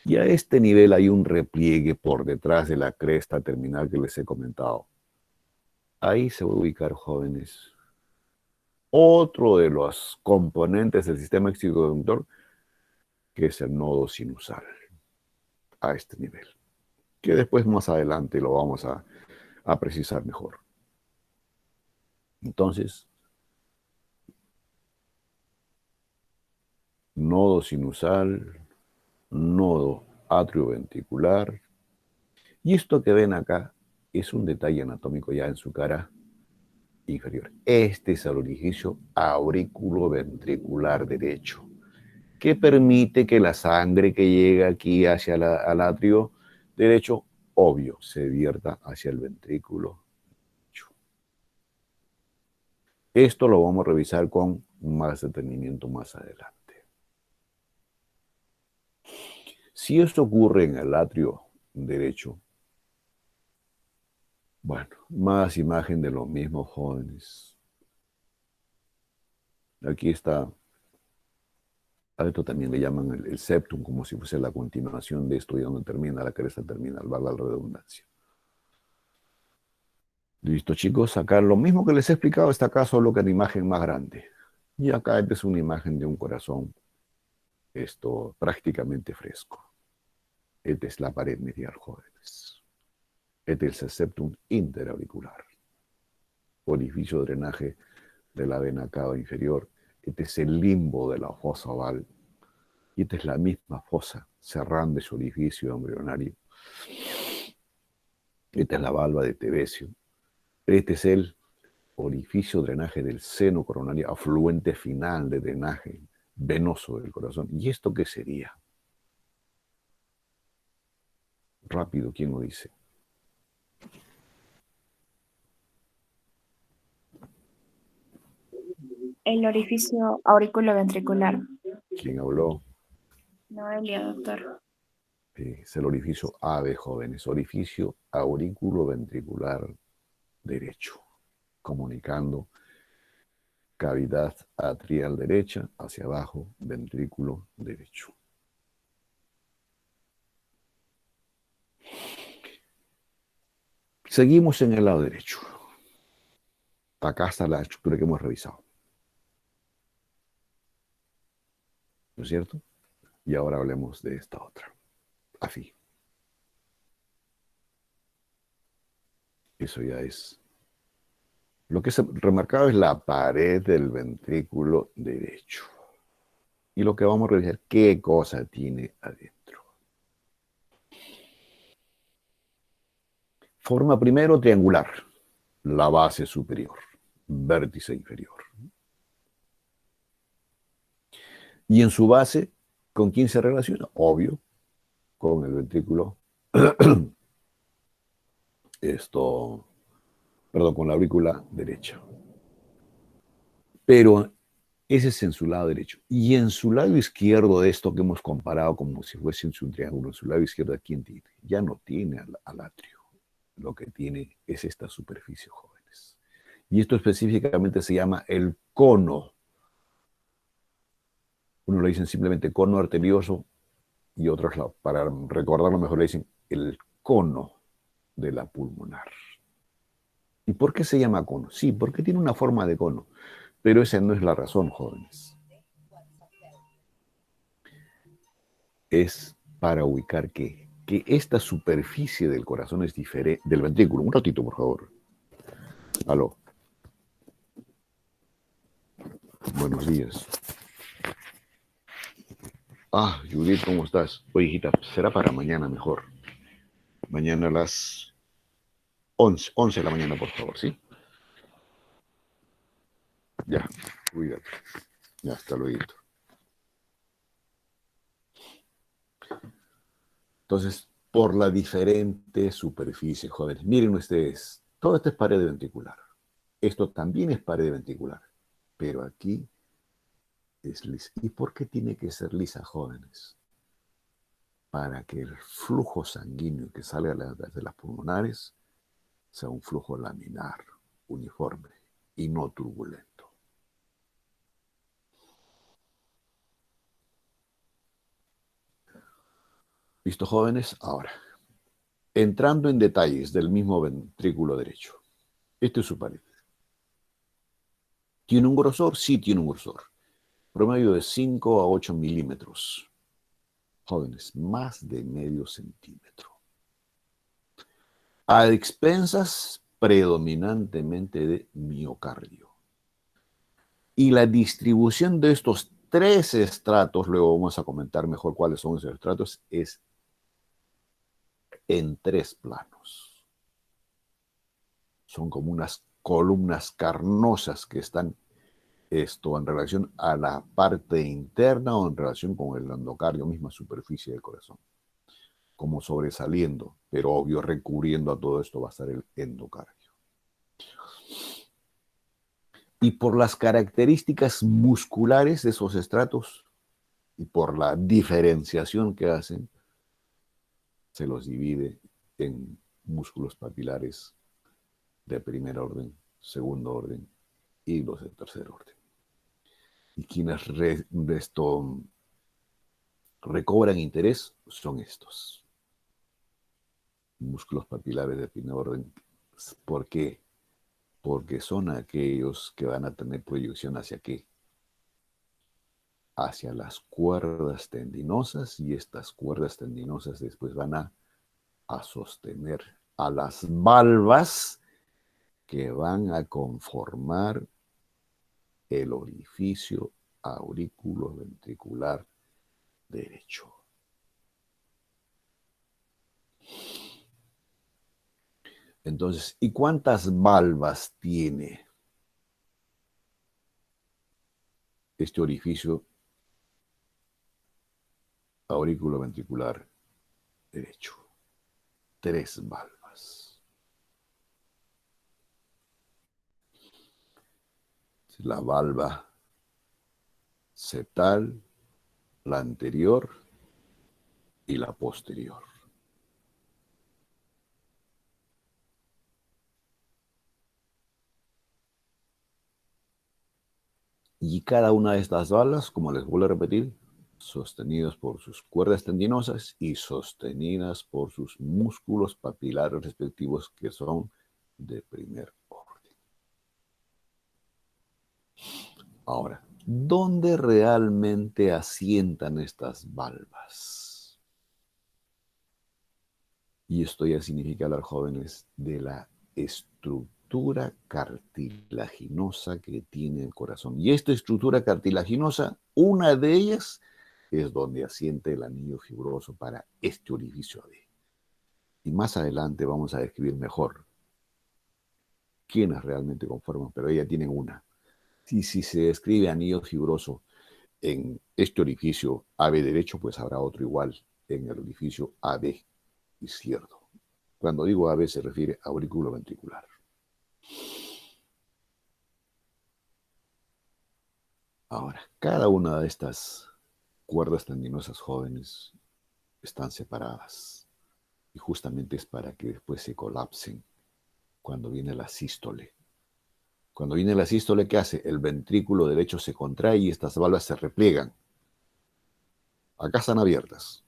Y a este nivel hay un repliegue por detrás de la cresta terminal que les he comentado. Ahí se va a ubicar, jóvenes, otro de los componentes del sistema extraconductor, que es el nodo sinusal, a este nivel, que después más adelante lo vamos a precisar mejor. Entonces, nodo sinusal, nodo atrioventricular, y esto que ven acá es un detalle anatómico ya en su cara inferior. Este es el orificio auriculoventricular derecho, que permite que la sangre que llega aquí hacia al atrio derecho, obvio, se vierta hacia el ventrículo derecho. Esto lo vamos a revisar con más detenimiento más adelante. Si esto ocurre en el atrio derecho, bueno, más imagen de los mismos jóvenes. Aquí está, a esto también le llaman el septum, como si fuese la continuación de esto y donde termina la cresta terminal, valga la redundancia. Listo, chicos, acá lo mismo que les he explicado está acá, solo que en imagen más grande. Y acá esta es una imagen de un corazón, esto prácticamente fresco. Esta es la pared medial, jóvenes. Este es el septum interauricular, orificio de drenaje de la vena cava inferior. Este es el limbo de la fosa oval. Y esta es la misma fosa cerrando ese orificio embrionario. Esta es la valva de Tevesio. Este es el orificio de drenaje del seno coronario, afluente final de drenaje venoso del corazón. ¿Y esto qué sería? Rápido, ¿quién lo dice? El orificio auriculoventricular. ¿Quién habló? Noelia, doctor. Es el orificio AV, jóvenes, orificio auriculoventricular derecho, comunicando cavidad atrial derecha hacia abajo, ventrículo derecho. Seguimos en el lado derecho. Acá está la estructura que hemos revisado. ¿No es cierto? Y ahora hablemos de esta otra. Así. Eso ya es. Lo que es remarcado es la pared del ventrículo derecho. Y lo que vamos a revisar, ¿qué cosa tiene adentro? Forma primero triangular, la base superior, vértice inferior. Y en su base, ¿con quién se relaciona? Obvio, con el ventrículo, con la aurícula derecha. Pero ese es en su lado derecho. Y en su lado izquierdo de esto que hemos comparado como si fuese un triángulo, en su lado izquierdo, ¿quién tiene? Ya no tiene al atrio. Lo que tiene es esta superficie, jóvenes. Y esto específicamente se llama el cono. Uno le dicen simplemente cono arterioso y otros, para recordarlo mejor, le dicen el cono de la pulmonar. ¿Y por qué se llama cono? Sí, porque tiene una forma de cono. Pero esa no es la razón, jóvenes. Es para ubicar que esta superficie del corazón es diferente, del ventrículo. Un ratito, por favor. Aló. Buenos días. Ah, Judith, ¿cómo estás? Oye, hijita, será para mañana mejor. Mañana a las 11 de la mañana, por favor, ¿sí? Ya, cuídate. Ya, hasta luego. Entonces, por la diferente superficie, jóvenes. Miren ustedes, todo esto es pared ventricular. Esto también es pared ventricular. Pero aquí es lisa. ¿Y por qué tiene que ser lisa, jóvenes? Para que el flujo sanguíneo que sale de las pulmonares sea un flujo laminar, uniforme y no turbulento. ¿Listo, jóvenes? Ahora, entrando en detalles del mismo ventrículo derecho. Este es su pared. ¿Tiene un grosor? Sí, tiene un grosor. Promedio de 5 a 8 milímetros. Jóvenes, más de medio centímetro. A expensas predominantemente de miocardio. Y la distribución de estos 3 estratos, luego vamos a comentar mejor cuáles son esos estratos, es en 3 planos. Son como unas columnas carnosas que están en relación a la parte interna o en relación con el endocardio, misma superficie del corazón, como sobresaliendo, pero obvio recubriendo a todo esto va a estar el endocardio. Y por las características musculares de esos estratos y por la diferenciación que hacen, se los divide en músculos papilares de primer orden, segundo orden y los de tercer orden. Y quienes recobran interés son estos músculos papilares de primer orden. ¿Por qué? Porque son aquellos que van a tener proyección hacia qué? Hacia las cuerdas tendinosas, y estas cuerdas tendinosas después van a sostener a las valvas que van a conformar el orificio auriculoventricular derecho. Entonces, ¿y cuántas valvas tiene este orificio auriculoventricular derecho? 3 valvas. La valva septal, la anterior y la posterior. Y cada una de estas valvas, como les vuelvo a repetir, sostenidas por sus cuerdas tendinosas y sostenidas por sus músculos papilares respectivos, que son de primer orden. Ahora, ¿dónde realmente asientan estas valvas? Y esto ya significa, hablar, jóvenes, de la estructura cartilaginosa que tiene el corazón. Y esta estructura cartilaginosa, una de ellas es donde asienta el anillo fibroso para este orificio AB. Y más adelante vamos a describir mejor quiénes realmente conforman, pero ella tienen una. Si se describe anillo fibroso en este orificio AB derecho, pues habrá otro igual en el orificio AB izquierdo. Cuando digo AB se refiere a aurículo ventricular. Ahora, cada una de estas cuerdas tendinosas jóvenes están separadas y justamente es para que después se colapsen cuando viene la sístole. Cuando viene la sístole, ¿qué hace? El ventrículo derecho se contrae y estas válvulas se repliegan. Acá están abiertas.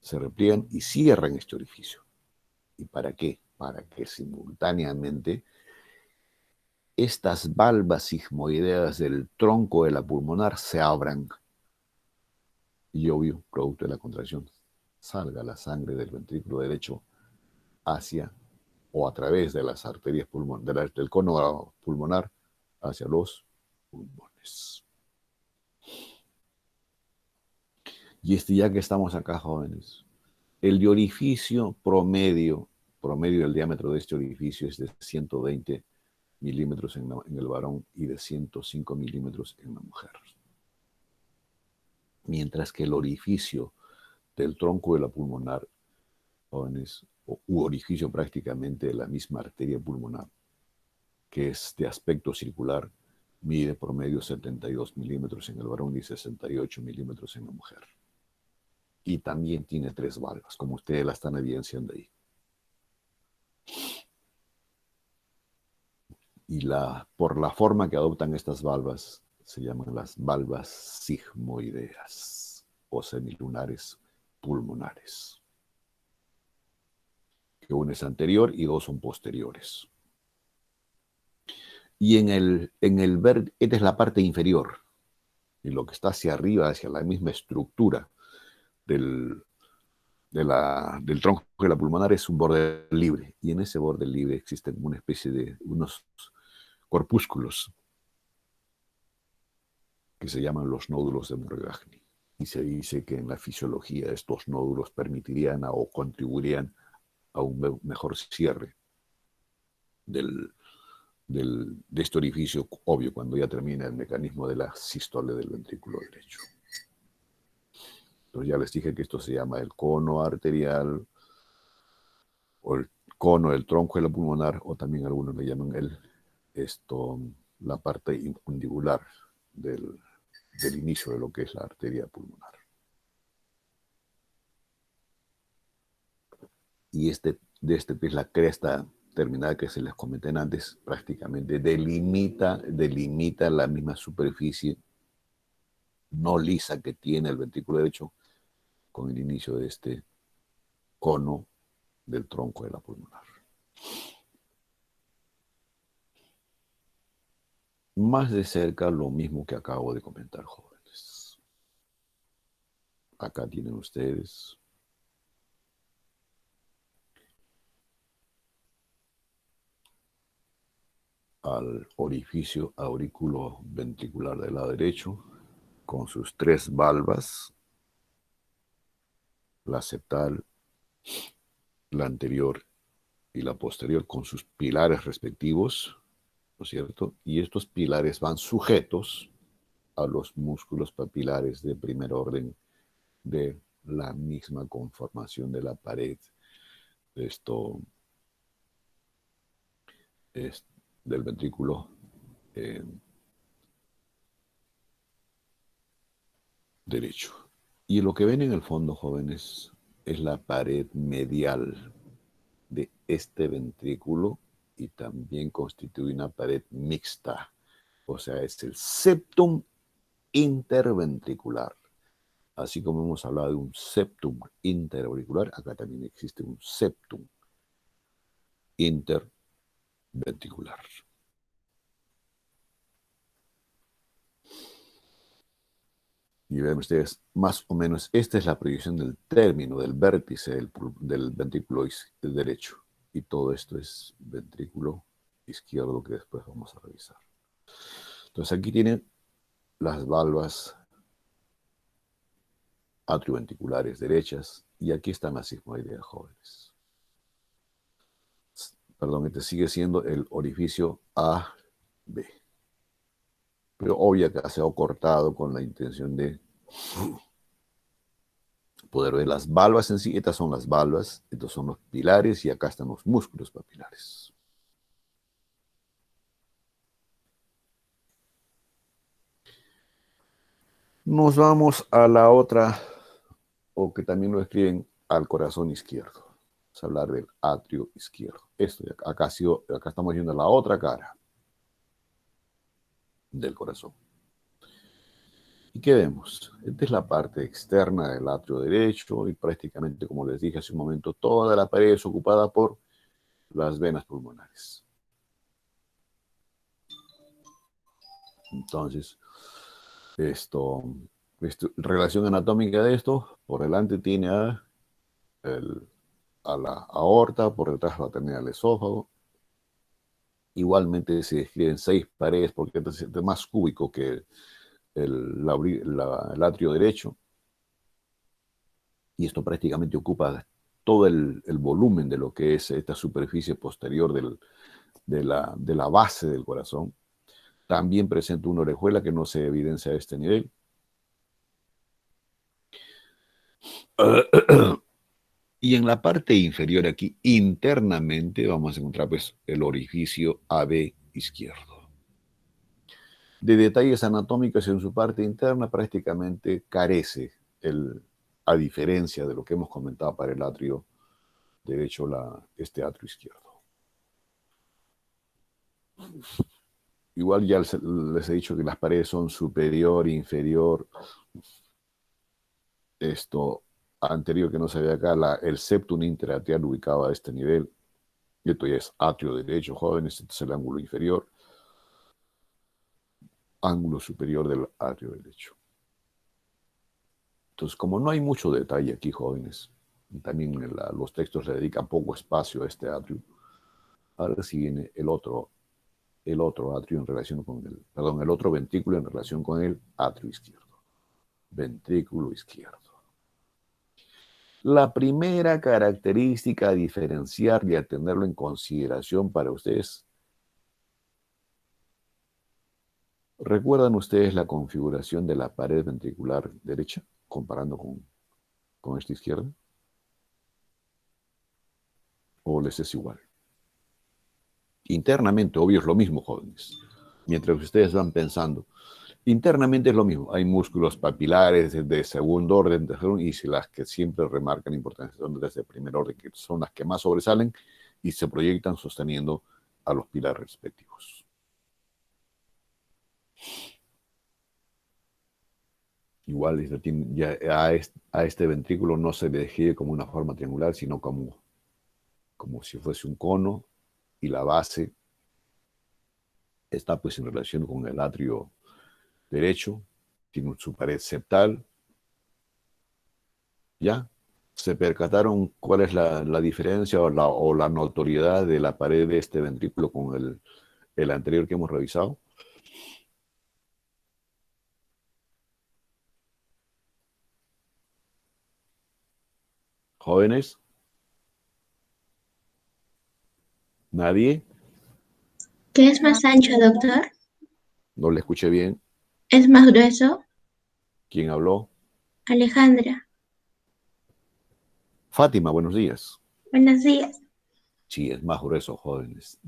Se repliegan y cierran este orificio. ¿Y para qué? Para que simultáneamente estas valvas sigmoideas del tronco de la pulmonar se abran y, obvio, producto de la contracción, salga la sangre del ventrículo derecho hacia o a través de las arterias pulmonares, del cono pulmonar hacia los pulmones. Y ya que estamos acá, jóvenes, el orificio promedio del diámetro de este orificio es de 120 milímetros en el varón y de 105 milímetros en la mujer. Mientras que el orificio del tronco de la pulmonar, jóvenes, u orificio prácticamente de la misma arteria pulmonar, que es de aspecto circular, mide promedio 72 milímetros en el varón y 68 milímetros en la mujer. Y también tiene 3 valvas, como ustedes la están evidenciando ahí. Y por la forma que adoptan estas valvas, se llaman las valvas sigmoideas o semilunares pulmonares. Que una es anterior y 2 son posteriores. Y esta es la parte inferior. Y lo que está hacia arriba, hacia la misma estructura del tronco de la pulmonar es un borde libre. Y en ese borde libre existen una especie de unos corpúsculos que se llaman los nódulos de Morgagni. Y se dice que en la fisiología estos nódulos permitirían o contribuirían a un mejor cierre de este orificio, obvio, cuando ya termina el mecanismo de la sístole del ventrículo derecho. Entonces ya les dije que esto se llama el cono arterial o el cono del tronco de la pulmonar, o también algunos le llaman la parte infundibular del inicio de lo que es la arteria pulmonar. Y es la cresta terminal que se les comenté antes, prácticamente delimita la misma superficie no lisa que tiene el ventrículo derecho con el inicio de este cono del tronco de la pulmonar. Más de cerca lo mismo que acabo de comentar, jóvenes. Acá tienen ustedes al orificio auriculoventricular del lado derecho con sus 3 valvas, la septal, la anterior y la posterior, con sus pilares respectivos, ¿no es cierto? Y estos pilares van sujetos a los músculos papilares de primer orden de la misma conformación de la pared del ventrículo derecho. Y lo que ven en el fondo, jóvenes, es la pared medial de este ventrículo y también constituye una pared mixta. O sea, es el septum interventricular. Así como hemos hablado de un septum interauricular, acá también existe un septum interventricular. Y ven ustedes, más o menos, esta es la proyección del término, del vértice del ventrículo derecho. Y todo esto es ventrículo izquierdo que después vamos a revisar. Entonces aquí tienen las valvas atrioventriculares derechas y aquí están las sigmoideas jóvenes. Perdón, este sigue siendo el orificio AB. Pero obviamente se ha cortado con la intención de poder ver las valvas en sí. Estas son las valvas, estos son los pilares y acá están los músculos papilares. Nos vamos a la otra, o que también lo escriben al corazón izquierdo. Vamos a hablar del atrio izquierdo. Esto de acá, acá estamos viendo la otra cara del corazón. ¿Y qué vemos? Esta es la parte externa del atrio derecho y prácticamente, como les dije hace un momento, toda la pared es ocupada por las venas pulmonares. Entonces, relación anatómica de esto, por delante tiene a la aorta, por detrás va a tener al esófago. Igualmente se describen 6 paredes porque este es más cúbico que el atrio derecho. Y esto prácticamente ocupa todo el volumen de lo que es esta superficie posterior de la base del corazón. También presenta una orejuela que no se evidencia a este nivel. Y en la parte inferior aquí, internamente, vamos a encontrar pues el orificio AB izquierdo. De detalles anatómicos en su parte interna prácticamente carece, a diferencia de lo que hemos comentado para el atrio derecho, este atrio izquierdo. Igual ya les he dicho que las paredes son superior, inferior, esto anterior que no se ve acá, el septum interatrial ubicado a este nivel. Esto ya es atrio derecho, jóvenes, este es el ángulo inferior, ángulo superior del atrio derecho. Entonces, como no hay mucho detalle aquí, jóvenes, también los textos le dedican poco espacio a este atrio, ahora sí viene el otro atrio en relación con el otro ventrículo en relación con el atrio izquierdo. Ventrículo izquierdo. La primera característica a diferenciar y a tenerlo en consideración para ustedes. ¿Recuerdan ustedes la configuración de la pared ventricular derecha comparando con esta izquierda? ¿O les es igual? Internamente, obvio, es lo mismo, jóvenes. Mientras ustedes van pensando, internamente es lo mismo. Hay músculos papilares de segundo orden, y las que siempre remarcan importancia son las de primer orden, que son las que más sobresalen y se proyectan sosteniendo a los pilares respectivos. Igual a este ventrículo no se le describe como una forma triangular, sino como si fuese un cono, y la base está pues en relación con el atrio derecho, tiene su pared septal. ¿Ya? ¿Se percataron cuál es la diferencia o la notoriedad de la pared de este ventrículo con el anterior que hemos revisado? ¿Jóvenes? ¿Nadie? ¿Qué es más ancho, doctor? ¿No le escuché bien? ¿Es más grueso? ¿Quién habló? Alejandra. Fátima, buenos días. Buenos días. Sí, es más grueso, jóvenes.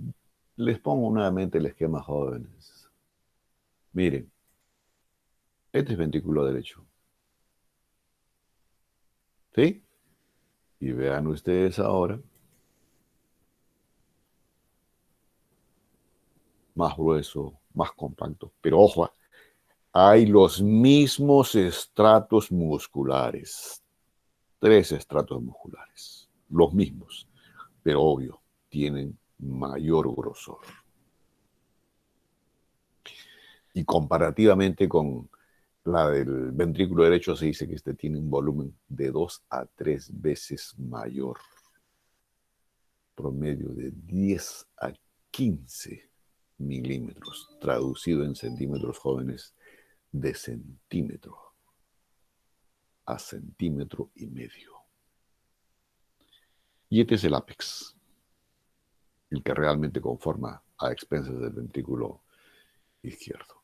Les pongo nuevamente el esquema, jóvenes. Miren, este es ventrículo derecho. ¿Sí? Y vean ustedes ahora. Más grueso, más compacto. Pero ojo, hay los mismos estratos musculares. 3 estratos musculares. Los mismos. Pero obvio, tienen mayor grosor. Y comparativamente con la del ventrículo derecho se dice que este tiene un volumen de 2 a 3 veces mayor. promedio de 10 a 15 milímetros, traducido en centímetros jóvenes, de centímetro a centímetro y medio. Y este es el ápex, el que realmente conforma a expensas del ventrículo izquierdo.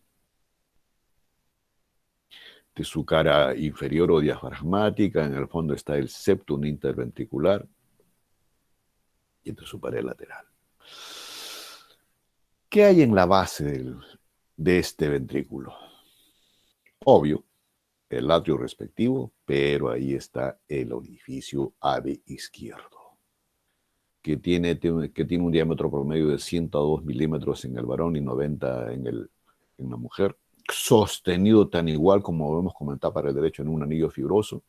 De su cara inferior o diafragmática, en el fondo está el septum interventricular y entre su pared lateral. ¿Qué hay en la base de este ventrículo? Obvio, el atrio respectivo, pero ahí está el orificio AV izquierdo, que tiene un diámetro promedio de 102 milímetros en el varón y 90 en la mujer, sostenido tan igual como hemos comentado para el derecho en un anillo fibroso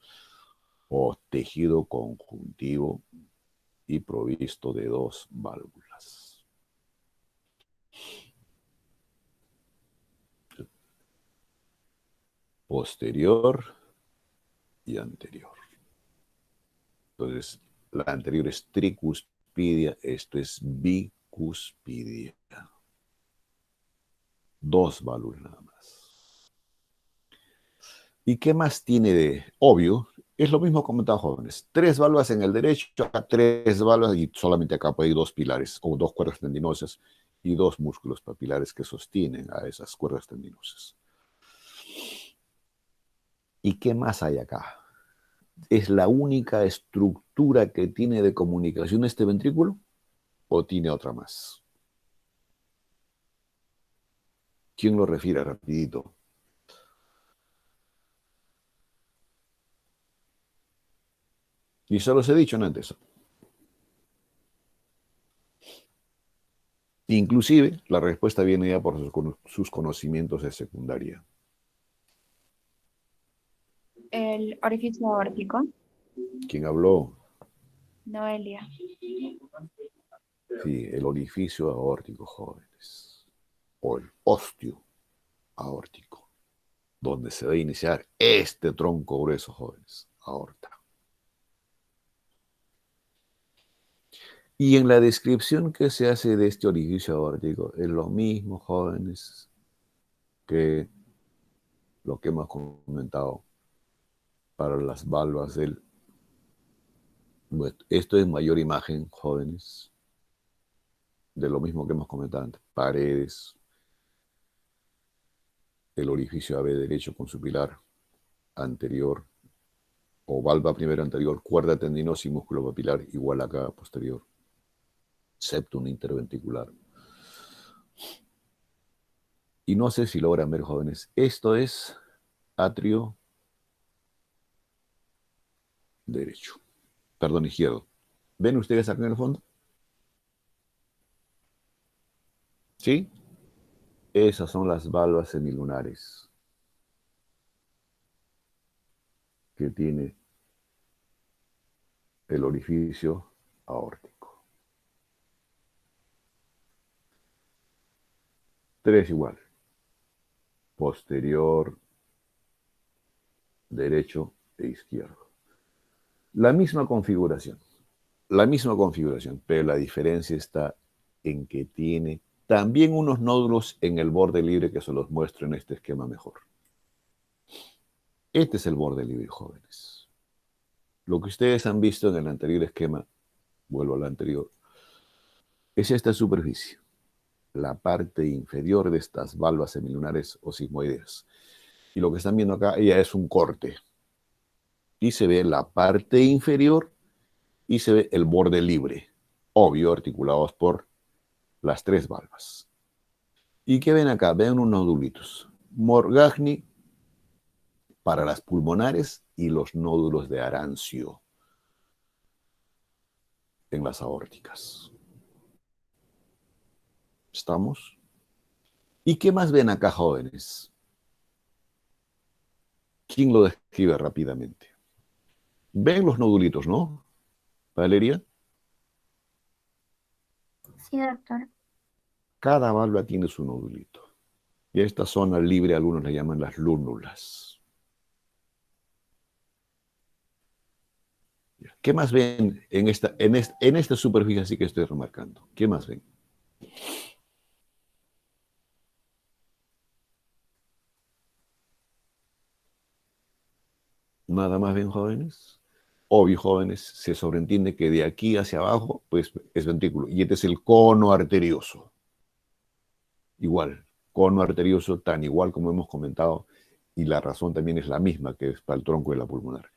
o tejido conjuntivo y provisto de 2 válvulas. Posterior y anterior. Entonces, la anterior es tricuspidia, esto es bicuspidia. 2 válvulas nada más. ¿Y qué más tiene de obvio? Es lo mismo comentado, jóvenes. 3 válvulas en el derecho, acá 3 válvulas y solamente acá puede ir 2 pilares o 2 cuerdas tendinosas y 2 músculos papilares que sostienen a esas cuerdas tendinosas. ¿Y qué más hay acá? ¿Es la única estructura que tiene de comunicación este ventrículo o tiene otra más? ¿Quién lo refiere rapidito? Y se los he dicho antes. Inclusive, la respuesta viene ya por sus conocimientos de secundaria. El orificio aórtico. ¿Quién habló? Noelia. Sí, el orificio aórtico, jóvenes. O el osteo aórtico, donde se debe iniciar este tronco grueso, jóvenes, aorta. Y en la descripción que se hace de este orificio aórtico, es lo mismo, jóvenes, que lo que hemos comentado para las valvas del... Bueno, esto es mayor imagen, jóvenes, de lo mismo que hemos comentado antes. Paredes, el orificio AV derecho con su pilar anterior, o valva primero anterior, cuerda tendinosa y músculo papilar, igual acá posterior. Septum interventricular. Y no sé si logran ver, jóvenes, esto es atrio derecho. Perdón, izquierdo. ¿Ven ustedes acá en el fondo? ¿Sí? Esas son las valvas semilunares que tiene el orificio aórtico. 3 igual. Posterior, derecho e izquierdo. La misma configuración, pero la diferencia está en que tiene también unos nódulos en el borde libre que se los muestro en este esquema mejor. Este es el borde libre, jóvenes. Lo que ustedes han visto en el anterior esquema, vuelvo al anterior, es esta superficie, la parte inferior de estas valvas semilunares o sigmoideas. Y lo que están viendo acá ya es un corte. Y se ve la parte inferior y se ve el borde libre, obvio, articulados por las 3 valvas. ¿Y qué ven acá? Ven unos nodulitos. Morgagni para las pulmonares y los nódulos de Arancio en las aórticas. ¿Estamos? ¿Y qué más ven acá, jóvenes? ¿Quién lo describe rápidamente? Ven los nodulitos, ¿no? Valeria. Sí, doctor. Cada válvula tiene su nodulito. Y a esta zona libre algunos le llaman las lúnulas. ¿Qué más ven en esta superficie así que estoy remarcando? ¿Qué más ven? Nada más ven, jóvenes. Obvio, jóvenes, se sobreentiende que de aquí hacia abajo, pues es ventrículo. Y este es el cono arterioso. Igual, cono arterioso tan igual como hemos comentado, y la razón también es la misma que es para el tronco de la pulmonar.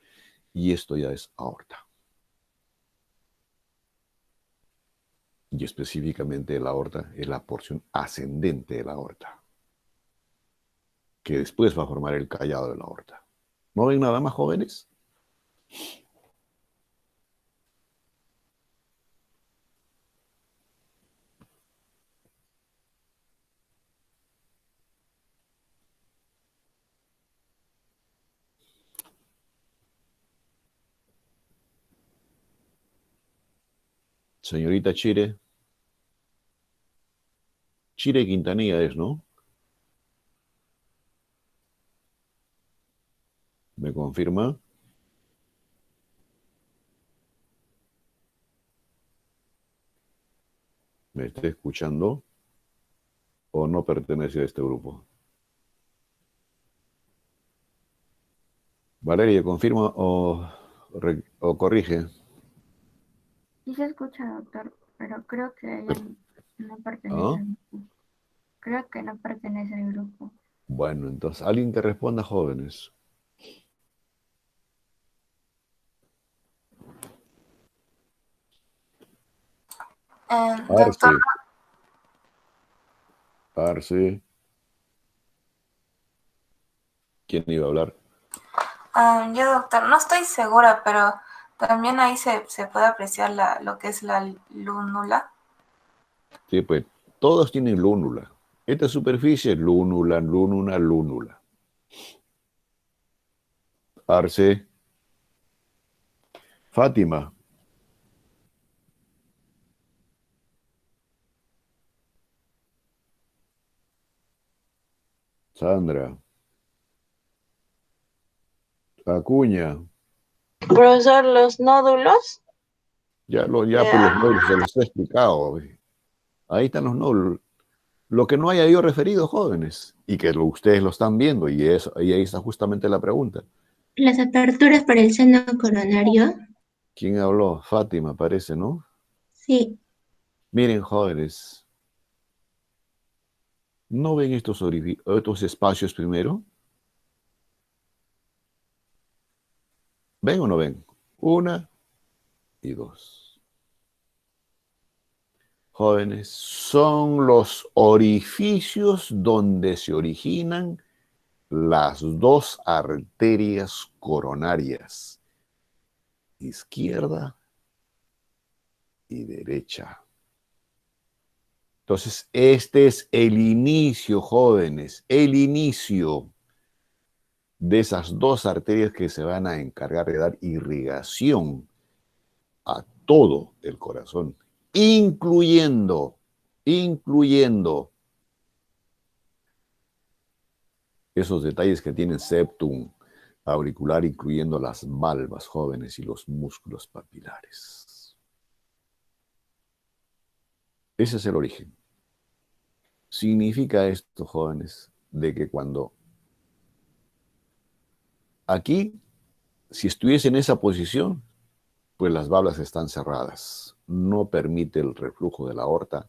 Y esto ya es aorta. Y específicamente la aorta es la porción ascendente de la aorta, que después va a formar el callado de la aorta. ¿No ven nada más, jóvenes? Señorita Chire. Chire Quintanilla es, ¿no? ¿Me confirma? ¿Me está escuchando? ¿O no pertenece a este grupo? Valeria, ¿confirma o corrige? Sí se escucha, doctor, pero creo que ella no pertenece ¿Ah? al grupo. Creo que no pertenece al grupo. Bueno, entonces, alguien que responda, jóvenes. Doctor, Arce, Arce. ¿Quién iba a hablar? yo doctor, no estoy segura, pero también ahí se puede apreciar lo que es la lúnula. Sí, pues, todos tienen lúnula. Esta superficie, lúnula, lúnula, lúnula. Arce. Fátima. Sandra. Acuña. Profesor, los nódulos. Pues los nódulos se los he explicado. Ahí están los nódulos. Lo que no haya yo referido, jóvenes, y que ustedes lo están viendo, y ahí está justamente la pregunta. Las aperturas para el seno coronario. ¿Quién habló? Fátima, parece, ¿no? Sí, Miren, jóvenes, ¿no ven estos espacios primero? ¿Ven o no ven? Una y dos. Jóvenes, son los orificios donde se originan las dos arterias coronarias, izquierda y derecha. Entonces, este es el inicio, jóvenes, el inicio de esas dos arterias que se van a encargar de dar irrigación a todo el corazón, incluyendo esos detalles que tienen septum auricular, incluyendo las valvas, jóvenes, y los músculos papilares. Ese es el origen. Significa esto, jóvenes, de que cuando aquí, si estuviese en esa posición, pues las valvas están cerradas. No permite el reflujo de la aorta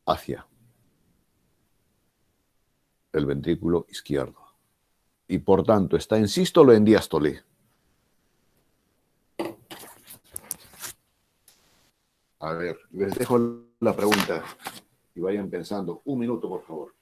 hacia el ventrículo izquierdo. Y por tanto, está en sístole o en diástole. A ver, les dejo la pregunta y vayan pensando. Un minuto, por favor.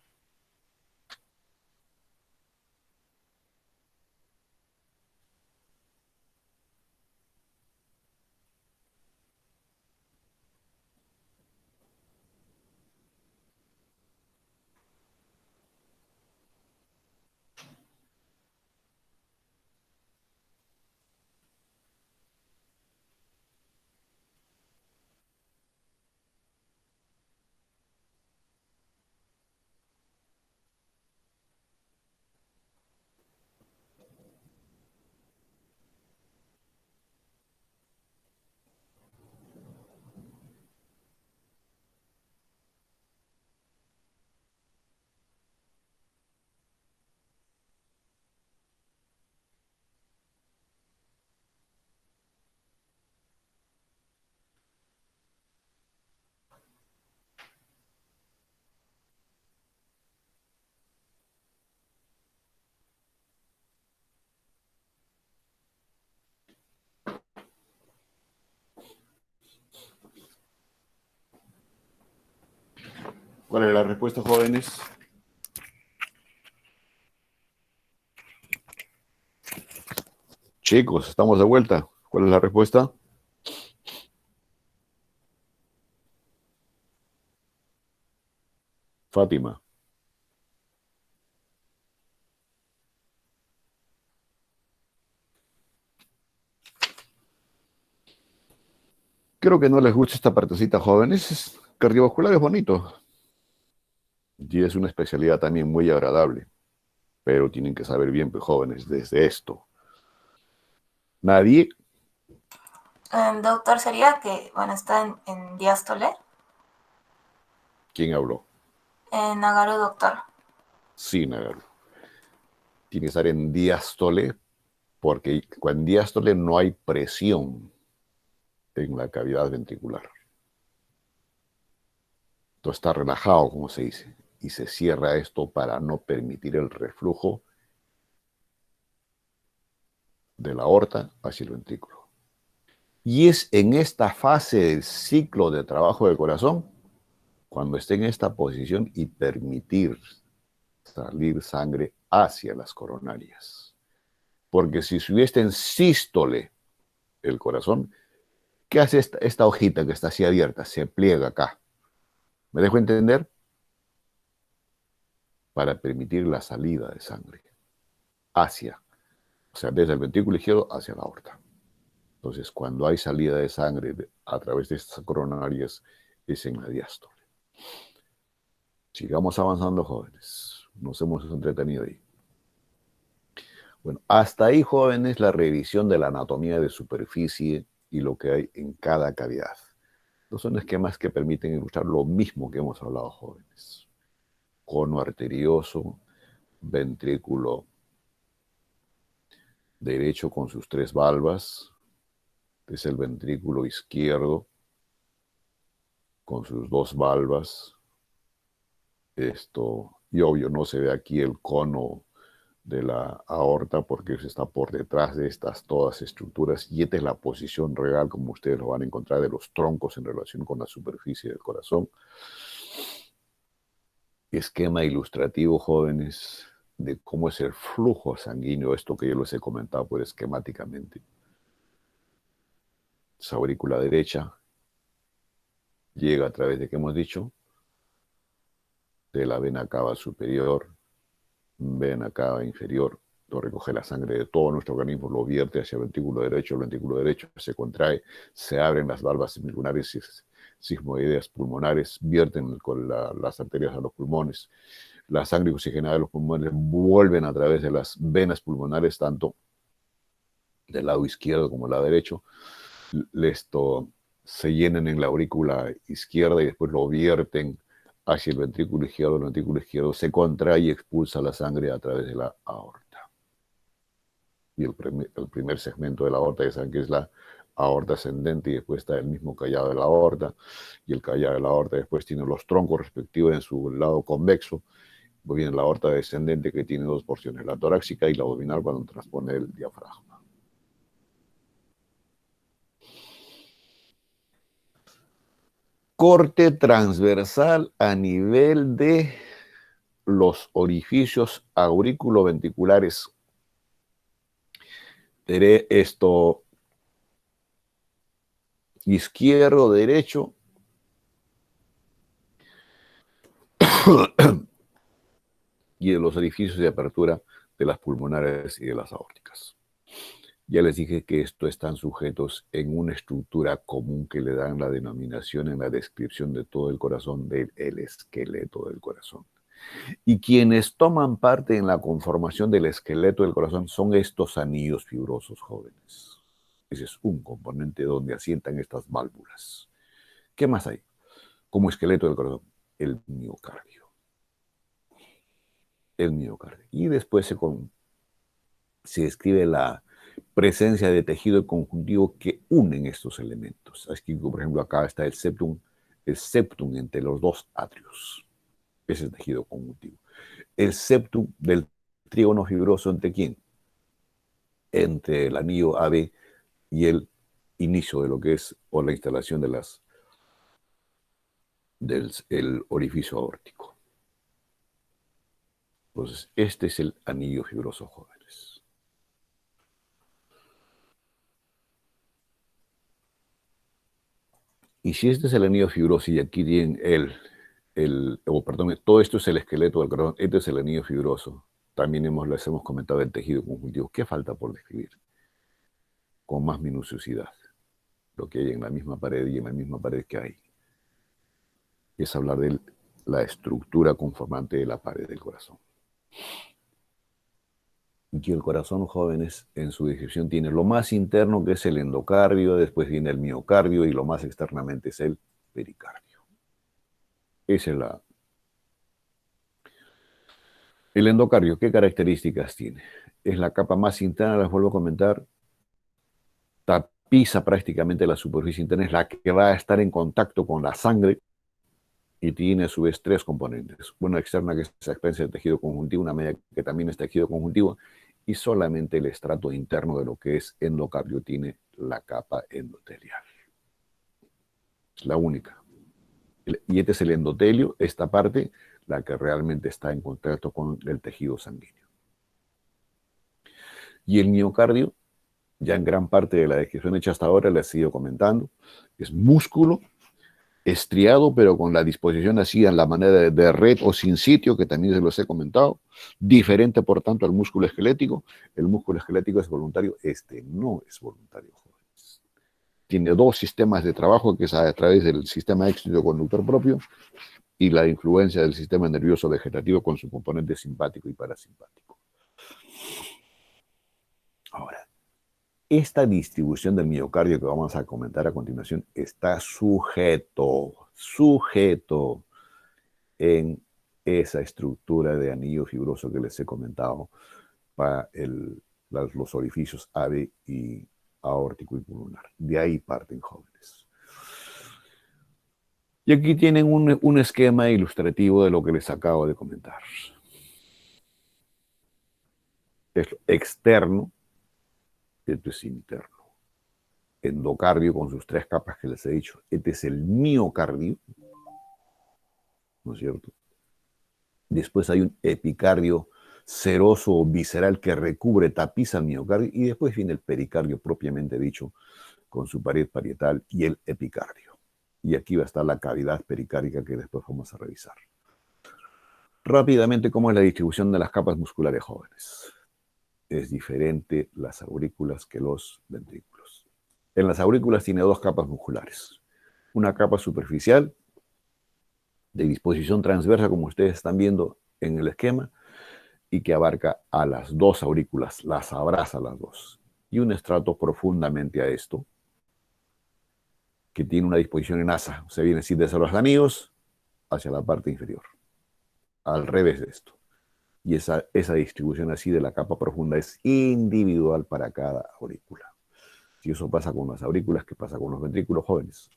¿Cuál es la respuesta, jóvenes? Chicos, estamos de vuelta. ¿Cuál es la respuesta? Fátima. Creo que no les gusta esta partecita, jóvenes. Cardiovascular es bonito. Y es una especialidad también muy agradable. Pero tienen que saber bien, pues, jóvenes, desde esto. Nadie. Doctor, sería que, bueno, está en diástole. ¿Quién habló? En Nagaru, doctor. Sí, Nagaru. Tiene que estar en diástole, porque en diástole no hay presión en la cavidad ventricular. Entonces está relajado, como se dice, y se cierra esto para no permitir el reflujo de la aorta hacia el ventrículo. Y es en esta fase del ciclo de trabajo del corazón, cuando esté en esta posición y permitir salir sangre hacia las coronarias. Porque si estuviese en sístole el corazón, ¿qué hace esta hojita que está así abierta? Se pliega acá. ¿Me dejo entender? Para permitir la salida de sangre hacia, o sea, desde el ventrículo izquierdo hacia la aorta. Entonces, cuando hay salida de sangre a través de estas coronarias, es en la diástole. Sigamos avanzando, jóvenes. Nos hemos entretenido ahí. Bueno, hasta ahí, jóvenes, la revisión de la anatomía de superficie y lo que hay en cada cavidad. Estos son esquemas que permiten ilustrar lo mismo que hemos hablado, jóvenes. Cono arterioso, ventrículo derecho con sus 3 valvas, es el ventrículo izquierdo con sus 2 valvas. Esto, y obvio, no se ve aquí el cono de la aorta porque está por detrás de estas todas estructuras, y esta es la posición real, como ustedes lo van a encontrar, de los troncos en relación con la superficie del corazón. Esquema ilustrativo, jóvenes, de cómo es el flujo sanguíneo, esto que yo les he comentado pues esquemáticamente. Esa aurícula derecha llega a través de, ¿qué hemos dicho? De la vena cava superior, vena cava inferior, lo recoge la sangre de todo nuestro organismo, lo vierte hacia el ventrículo derecho se contrae, se abren las valvas semilunares y sigmoideas pulmonares, vierten con las arterias a los pulmones, la sangre oxigenada de los pulmones vuelven a través de las venas pulmonares, tanto del lado izquierdo como del lado derecho, esto se llenan en la aurícula izquierda y después lo vierten hacia el ventrículo izquierdo se contrae y expulsa la sangre a través de la aorta. Y el primer segmento de la aorta, ya saben que es la aorta ascendente, y después está el mismo callado de la aorta, y el callado de la aorta después tiene los troncos respectivos en su lado convexo. Viene la aorta descendente, que tiene 2 porciones, la torácica y la abdominal, cuando transpone el diafragma. Corte transversal a nivel de los orificios auriculoventriculares. Esto izquierdo, derecho. Y de los orificios de apertura de las pulmonares y de las aórticas. Ya les dije que estos están sujetos en una estructura común que le dan la denominación en la descripción de todo el corazón del esqueleto del corazón. Y quienes toman parte en la conformación del esqueleto del corazón son estos anillos fibrosos, jóvenes. Ese es un componente donde asientan estas válvulas. ¿Qué más hay? Como esqueleto del corazón, el miocardio. El miocardio. Y después se describe la presencia de tejido conjuntivo que unen estos elementos. Aquí, por ejemplo, acá está el septum entre los 2 atrios. Ese es el tejido conjuntivo. El septum del trígono fibroso, ¿entre quién? Entre el anillo AB y el inicio de lo que es, o la instalación de las del orificio aórtico. Entonces, este es el anillo fibroso, jóvenes. Y si este es el anillo fibroso y aquí tienen todo esto es el esqueleto del corazón, este es el anillo fibroso. También les hemos comentado el tejido conjuntivo. ¿Qué falta por describir? Con más minuciosidad. Lo que hay en la misma pared y en la misma pared que hay. Es hablar de la estructura conformante de la pared del corazón. Y el corazón, jóvenes, en su descripción tiene lo más interno, que es el endocardio, después viene el miocardio y lo más externamente es el pericardio. Esa es el endocardio. ¿Qué características tiene? Es la capa más interna, les vuelvo a comentar, tapiza prácticamente la superficie interna, es la que va a estar en contacto con la sangre y tiene a su vez tres componentes. Una externa, que es la experiencia del tejido conjuntivo, una media que también es tejido conjuntivo, y solamente el estrato interno de lo que es endocardio tiene la capa endotelial. Es la única. Y este es el endotelio, esta parte, la que realmente está en contacto con el tejido sanguíneo. Y el miocardio, ya en gran parte de la descripción hecha hasta ahora, les he ido comentando, es músculo estriado, pero con la disposición así en la manera de red o sin sitio, que también se los he comentado, diferente por tanto al músculo esquelético. El músculo esquelético es voluntario, este no es voluntario, jóvenes. Tiene dos sistemas de trabajo, que es a través del sistema éxito conductor propio y la influencia del sistema nervioso vegetativo con su componente simpático y parasimpático. Ahora, esta distribución del miocardio que vamos a comentar a continuación está sujeto en esa estructura de anillo fibroso que les he comentado para los orificios AV y aórtico y pulmonar. De ahí parten, jóvenes. Y aquí tienen un esquema ilustrativo de lo que les acabo de comentar. Es externo, esto es interno. Endocardio con sus tres capas que les he dicho. Este es el miocardio, ¿no es cierto? Después hay un epicardio seroso o visceral que recubre, tapiza el miocardio, y después viene el pericardio propiamente dicho, con su pared parietal y el epicardio. Y aquí va a estar la cavidad pericárdica que después vamos a revisar. Rápidamente, ¿cómo es la distribución de las capas musculares, jóvenes? Es diferente las aurículas que los ventrículos. En las aurículas tiene dos capas musculares. Una capa superficial de disposición transversa, como ustedes están viendo en el esquema, y que abarca a las dos aurículas, las abraza a las dos. Y un estrato profundamente a esto, que tiene una disposición en asa. Se viene así desde los anillos hacia la parte inferior. Al revés de esto. Y esa distribución así de la capa profunda es individual para cada aurícula. Si eso pasa con las aurículas, ¿qué pasa con los ventrículos, jóvenes?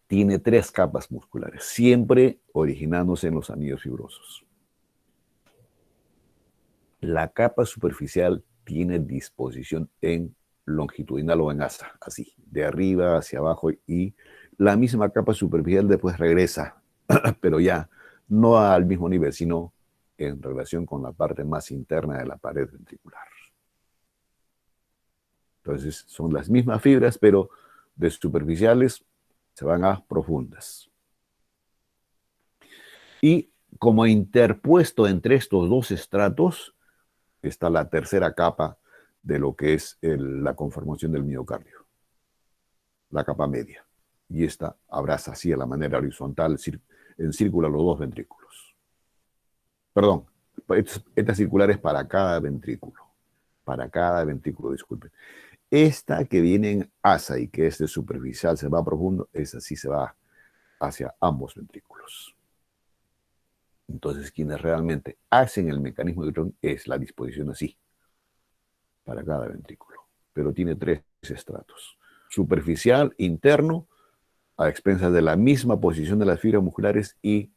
Tiene tres capas musculares, siempre originándose en los anillos fibrosos. La capa superficial tiene disposición en longitudinal o en asa, así, de arriba hacia abajo, y la misma capa superficial después regresa, pero ya no al mismo nivel, sino en relación con la parte más interna de la pared ventricular. Entonces, son las mismas fibras, pero de superficiales se van a profundas. Y como interpuesto entre estos dos estratos está la tercera capa de lo que es la conformación del miocardio, la capa media. Y esta abraza así a la manera horizontal, en círculo, los dos ventrículos. Perdón, esta circular es para cada ventrículo. Para cada ventrículo, disculpen. Esta que viene en asa y que es de superficial, se va profundo, esa sí se va hacia ambos ventrículos. Entonces, quienes realmente hacen el mecanismo de Drone es la disposición así, para cada ventrículo. Pero tiene tres estratos. Superficial, interno, a expensas de la misma posición de las fibras musculares, y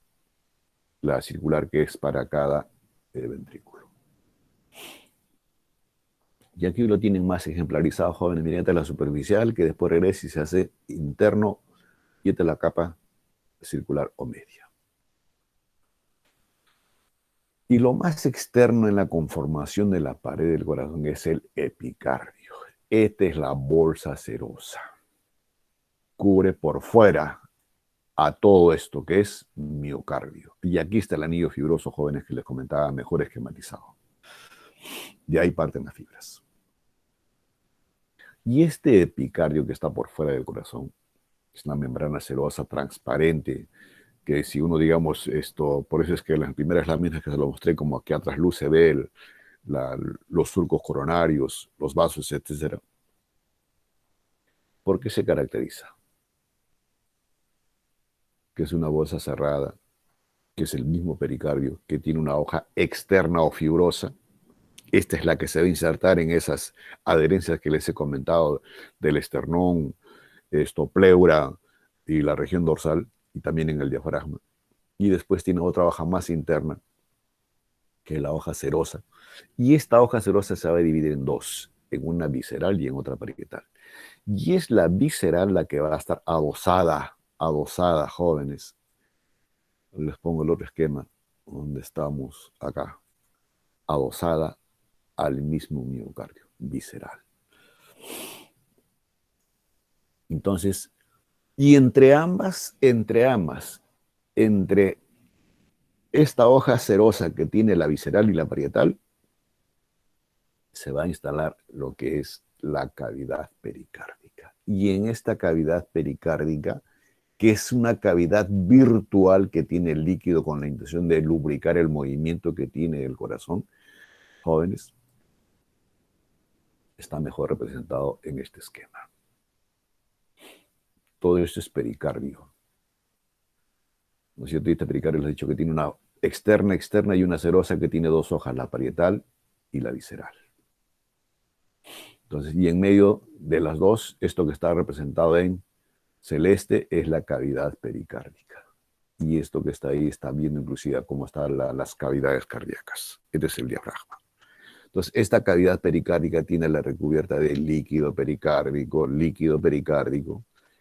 la circular, que es para cada ventrículo. Y aquí lo tienen más ejemplarizado, jóvenes, mediante la superficial, que después regresa y se hace interno y esta es la capa circular o media. Y lo más externo en la conformación de la pared del corazón es el epicardio. Esta es la bolsa serosa. Cubre por fuera a todo esto que es miocardio. Y aquí está el anillo fibroso, jóvenes, que les comentaba, mejor esquematizado. De ahí parten las fibras. Y este epicardio que está por fuera del corazón es una membrana serosa transparente, que si uno, digamos, esto, por eso es que en las primeras láminas que se lo mostré, como aquí atrás luz se ve los surcos coronarios, los vasos, etc. ¿Por qué se caracteriza? Que es una bolsa cerrada, que es el mismo pericardio, que tiene una hoja externa o fibrosa. Esta es la que se va a insertar en esas adherencias que les he comentado del esternón, pleura y la región dorsal, y también en el diafragma. Y después tiene otra hoja más interna, que es la hoja serosa. Y esta hoja serosa se va a dividir en dos, en una visceral y en otra parietal. Y es la visceral la que va a estar adosada, jóvenes. Les pongo el otro esquema, donde estamos acá, adosada al mismo miocardio, visceral. Entonces, y entre esta hoja serosa que tiene la visceral y la parietal, se va a instalar lo que es la cavidad pericárdica. Y en esta cavidad pericárdica, que es una cavidad virtual que tiene el líquido con la intención de lubricar el movimiento que tiene el corazón, jóvenes, está mejor representado en este esquema. Todo esto es pericardio. ¿No es cierto? Este pericardio les he dicho que tiene una externa y una serosa que tiene dos hojas, la parietal y la visceral. Entonces, y en medio de las dos, esto que está representado en celeste es la cavidad pericárdica. Y esto que está ahí está viendo inclusive cómo están las cavidades cardíacas. Este es el diafragma. Entonces, esta cavidad pericárdica tiene la recubierta de líquido pericárdico,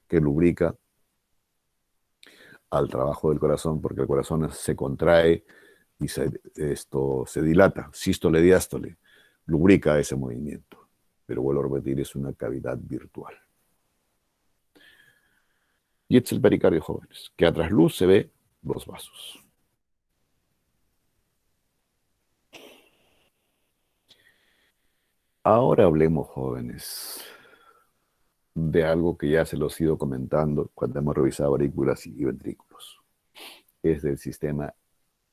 que lubrica al trabajo del corazón, porque el corazón se contrae y se dilata, sístole, diástole, lubrica ese movimiento. Pero vuelvo a repetir, es una cavidad virtual. Y este es el pericardio, jóvenes, que a trasluz se ve los vasos. Ahora hablemos, jóvenes, de algo que ya se los he ido comentando cuando hemos revisado aurículas y ventrículos. Es del sistema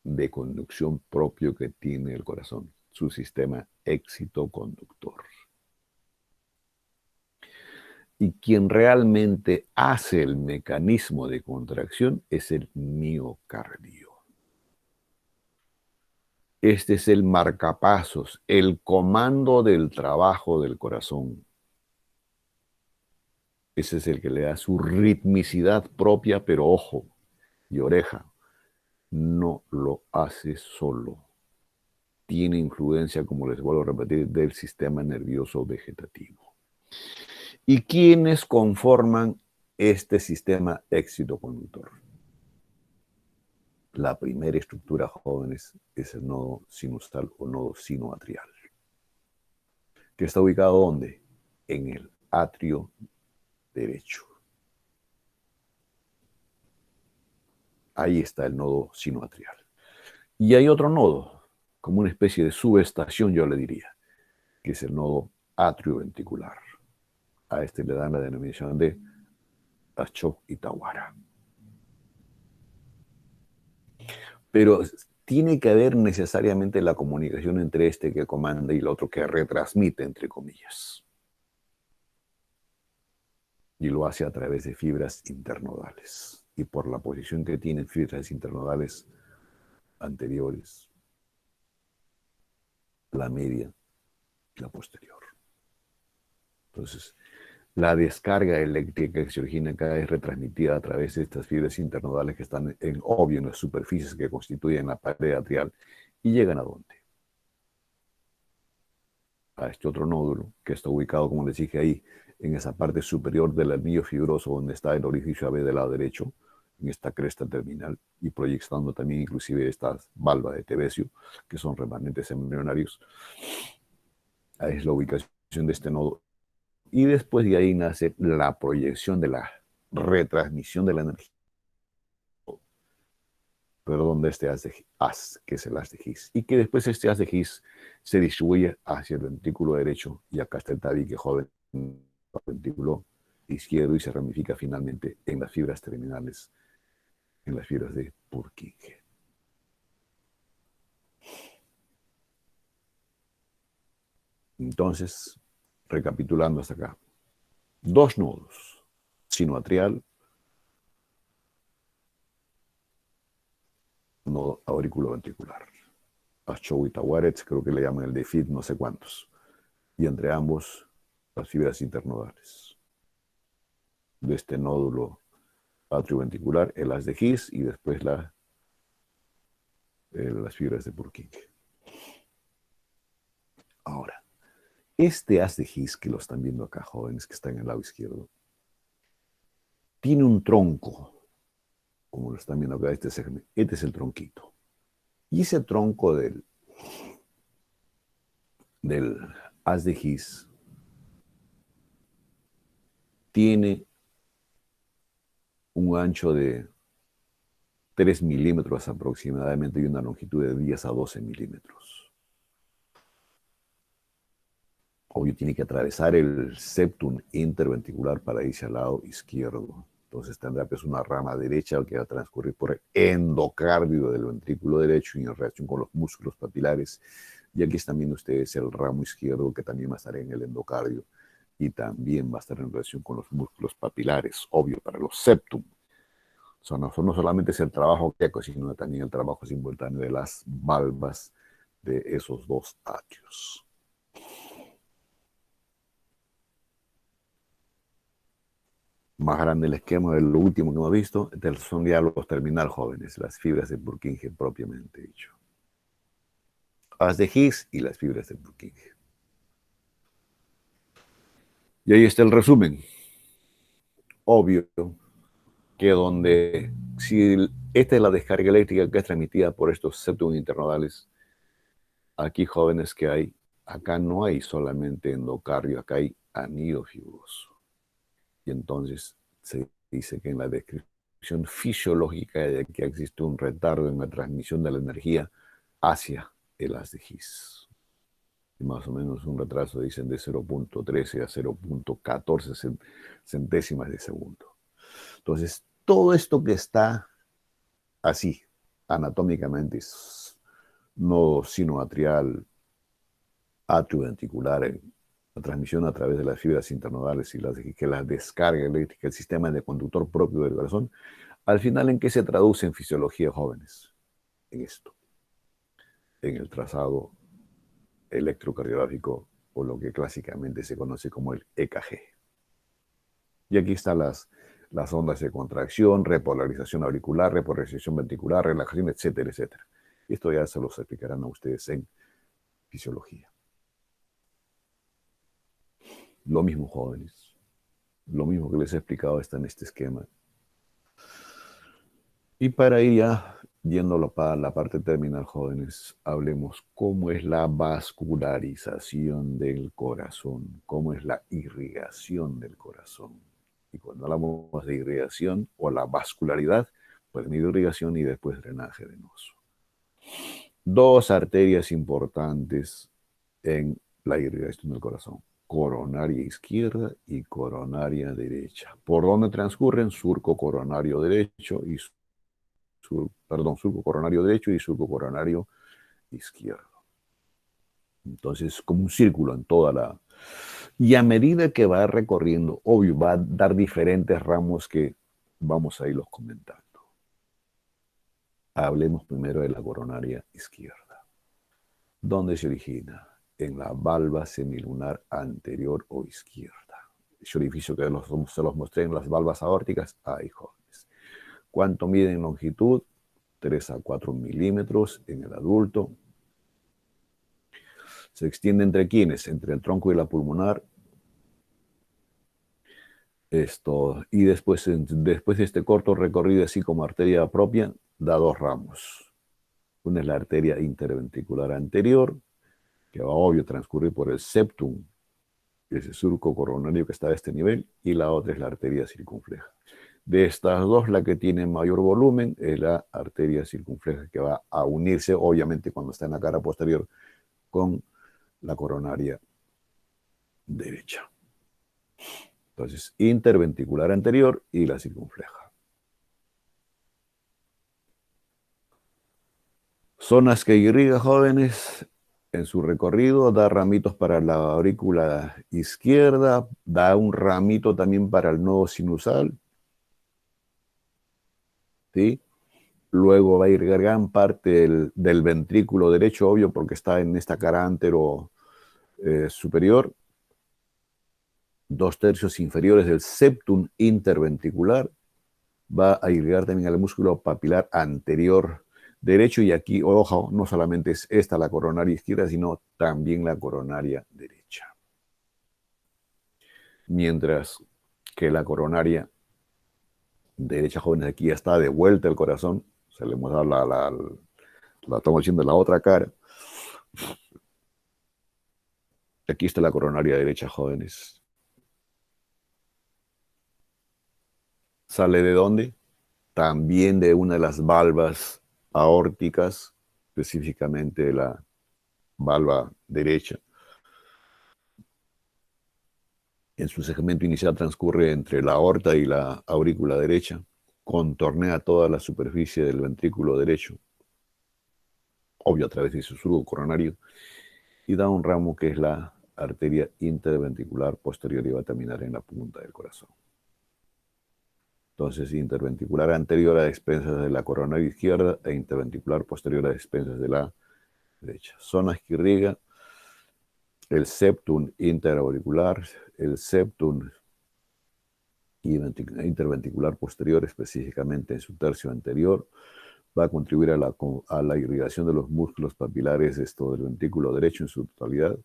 de conducción propio que tiene el corazón, su sistema excitoconductor. Y quien realmente hace el mecanismo de contracción es el miocardio. Este es el marcapasos, el comando del trabajo del corazón. Ese es el que le da su ritmicidad propia, pero ojo y oreja, no lo hace solo. Tiene influencia, como les vuelvo a repetir, del sistema nervioso vegetativo. ¿Y quiénes conforman este sistema excitoconductor? La primera estructura, jóvenes, es el nodo sinusal o nodo sinoatrial, que está ubicado ¿dónde? En el atrio derecho. Ahí está el nodo sinoatrial. Y hay otro nodo, como una especie de subestación, yo le diría, que es el nodo atrioventricular. A este le dan la denominación de Ashok y Tawara. Pero tiene que haber necesariamente la comunicación entre este que comanda y el otro que retransmite, entre comillas. Y lo hace a través de fibras internodales. Y por la posición que tienen fibras internodales anteriores, la media y la posterior. Entonces, la descarga eléctrica que se origina acá es retransmitida a través de estas fibras internodales que están en las superficies que constituyen la pared atrial y llegan ¿a dónde? A este otro nódulo que está ubicado, como les dije ahí, en esa parte superior del anillo fibroso donde está el orificio AB del lado derecho, en esta cresta terminal, y proyectando también inclusive estas valvas de Tevesio, que son remanentes embrionarios. Ahí es la ubicación de este nodo. Y después de ahí nace la proyección de la retransmisión de la energía, perdón, de este haz, que es el haz de Higgs, y que después este haz de Higgs se distribuye hacia el ventrículo derecho, y acá está el tabique joven, el ventrículo izquierdo, y se ramifica finalmente en las fibras terminales, en las fibras de Purkinje. Entonces, recapitulando hasta acá, dos nodos, sinoatrial, nodo auriculoventricular. Achow y Tawaretz, creo que le llaman el de FIT, no sé cuántos. Y entre ambos, las fibras internodales. De este nódulo atrioventricular, el haz de Higgs y después las fibras de Purkinje. Ahora, este haz de Higgs que lo están viendo acá, jóvenes, que está en el lado izquierdo, tiene un tronco, como lo están viendo acá, este es el tronquito. Y ese tronco del haz de Higgs tiene un ancho de 3 milímetros aproximadamente y una longitud de 10 a 12 milímetros. Obvio, tiene que atravesar el septum interventricular para irse al lado izquierdo. Entonces tendrá pues una rama derecha que va a transcurrir por el endocardio del ventrículo derecho y en relación con los músculos papilares. Y aquí están viendo ustedes el ramo izquierdo que también va a estar en el endocardio y también va a estar en relación con los músculos papilares, obvio, para los septum. O sea, no solamente es el trabajo queco, sino también el trabajo simultáneo de las valvas de esos dos atrios. Más grande el esquema de lo último que hemos visto, son ya los terminal jóvenes, las fibras de Purkinje propiamente dicho. Haz de Higgs y las fibras de Purkinje. Y ahí está el resumen. Obvio que si esta es la descarga eléctrica que es transmitida por estos septum internodales, aquí jóvenes que hay, acá no hay solamente endocardio, acá hay anillo fibroso. Y entonces se dice que en la descripción fisiológica de que existe un retardo en la transmisión de la energía hacia el haz de Higgs. Y más o menos un retraso, dicen, de 0.13 a 0.14 centésimas de segundo. Entonces, todo esto que está así, anatómicamente, nodo sinoatrial, atrioventricular, la transmisión a través de las fibras internodales y que la descarga eléctrica, el sistema de conductor propio del corazón, al final, ¿en qué se traduce en fisiología, jóvenes? En esto, en el trazado electrocardiográfico, o lo que clásicamente se conoce como el EKG. Y aquí están las ondas de contracción, repolarización auricular, repolarización ventricular, relajación, etcétera, etcétera. Esto ya se los explicarán a ustedes en fisiología. Lo mismo, jóvenes. Lo mismo que les he explicado está en este esquema. Y para ir ya yéndolo para la parte terminal, jóvenes, hablemos cómo es la vascularización del corazón, cómo es la irrigación del corazón. Y cuando hablamos de irrigación o la vascularidad, pues medio irrigación y después drenaje venoso. Dos arterias importantes en la irrigación del corazón: coronaria izquierda y coronaria derecha. ¿Por dónde transcurren? Surco coronario derecho y surco coronario derecho y surco coronario izquierdo. Entonces, como un círculo en toda la... Y a medida que va recorriendo, obvio, va a dar diferentes ramos que vamos a irlos comentando. Hablemos primero de la coronaria izquierda. ¿Dónde se origina? En la valva semilunar anterior o izquierda. Ese orificio que se los mostré en las valvas aórticas, ahí, jóvenes. ¿Cuánto mide en longitud? 3 a 4 milímetros en el adulto. Se extiende entre ¿quiénes? Entre el tronco y la pulmonar. Y después de este corto recorrido, así como arteria propia, da dos ramos. Una es la arteria interventricular anterior, que va obvio transcurrir por el septum, ese surco coronario que está a este nivel, y la otra es la arteria circunfleja. De estas dos, la que tiene mayor volumen es la arteria circunfleja, que va a unirse, obviamente, cuando está en la cara posterior, con la coronaria derecha. Entonces, interventricular anterior y la circunfleja. Zonas que irriga, jóvenes, en su recorrido, da ramitos para la aurícula izquierda, da un ramito también para el nodo sinusal, ¿sí? Luego va a irrigar gran parte del ventrículo derecho, obvio, porque está en esta cara antero superior. 2/3 inferiores del septum interventricular. Va a irrigar también al músculo papilar anterior derecho, y aquí, ojo, no solamente es esta la coronaria izquierda, sino también la coronaria derecha. Mientras que la coronaria derecha, jóvenes, aquí ya está de vuelta el corazón. Se le hemos dado la estamos haciendo la otra cara. Aquí está la coronaria derecha, jóvenes. ¿Sale de dónde? También de una de las valvas aórticas, específicamente la valva derecha. En su segmento inicial transcurre entre la aorta y la aurícula derecha, contornea toda la superficie del ventrículo derecho, obvio a través de su surco coronario, y da un ramo que es la arteria interventricular posterior y va a terminar en la punta del corazón. Entonces, interventricular anterior a expensas de la coronaria izquierda e interventricular posterior a expensas de la derecha. Zonas que irriga el septum interauricular, el septum interventricular posterior, específicamente en su tercio anterior, va a contribuir a la irrigación de los músculos papilares del ventrículo derecho en su totalidad.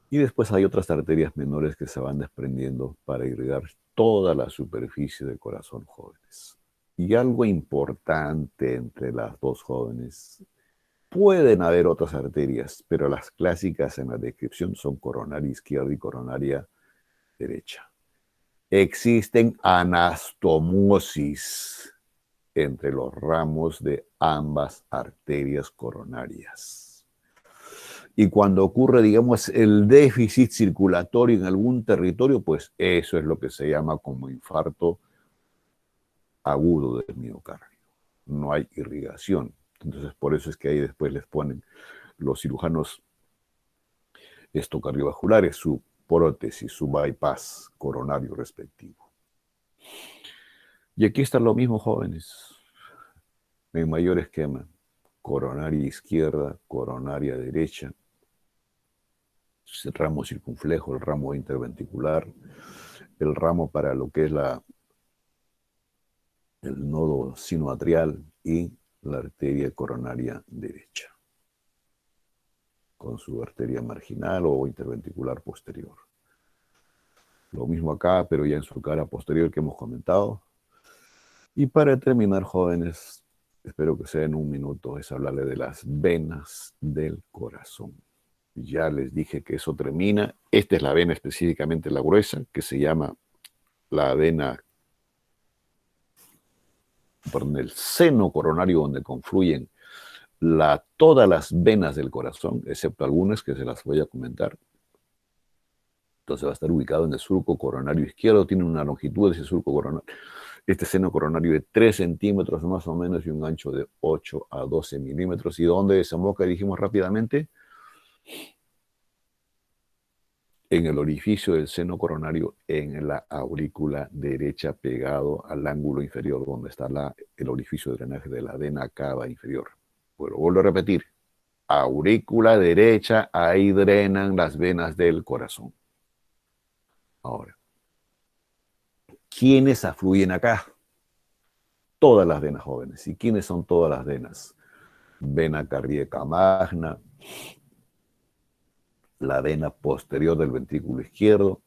Y después hay otras arterias menores que se van desprendiendo para irrigar toda la superficie del corazón, jóvenes. Y algo importante entre las dos, jóvenes: pueden haber otras arterias, pero las clásicas en la descripción son coronaria izquierda y coronaria derecha. Existen anastomosis entre los ramos de ambas arterias coronarias. Y cuando ocurre, digamos, el déficit circulatorio en algún territorio, pues eso es lo que se llama como infarto agudo del miocardio. No hay irrigación. Entonces, por eso es que ahí después les ponen los cirujanos cardiovasculares su prótesis, su bypass coronario respectivo. Y aquí está lo mismo, jóvenes, en mayor esquema: coronaria izquierda, coronaria derecha, el ramo circunflejo, el ramo interventricular, el ramo para lo que es el nodo sinoatrial y la arteria coronaria derecha, con su arteria marginal o interventricular posterior. Lo mismo acá, pero ya en su cara posterior que hemos comentado. Y para terminar, jóvenes, espero que sea en un minuto, es hablarle de las venas del corazón. Ya les dije que eso termina. Esta es la vena específicamente la gruesa, que se llama la vena, perdón, el seno coronario, donde confluyen todas las venas del corazón, excepto algunas que se las voy a comentar. Entonces va a estar ubicado en el surco coronario izquierdo, tiene una longitud de ese surco coronario, este seno coronario, de 3 centímetros más o menos y un ancho de 8 a 12 milímetros. ¿Y dónde desemboca? Dijimos rápidamente, en el orificio del seno coronario, en la aurícula derecha, pegado al ángulo inferior donde está el orificio de drenaje de la vena cava inferior. Bueno, vuelvo a repetir: aurícula derecha, ahí drenan las venas del corazón. Ahora, ¿quiénes afluyen acá? Todas las venas, jóvenes. ¿Y quiénes son todas las venas? Vena cardíaca magna, la vena posterior del ventrículo izquierdo,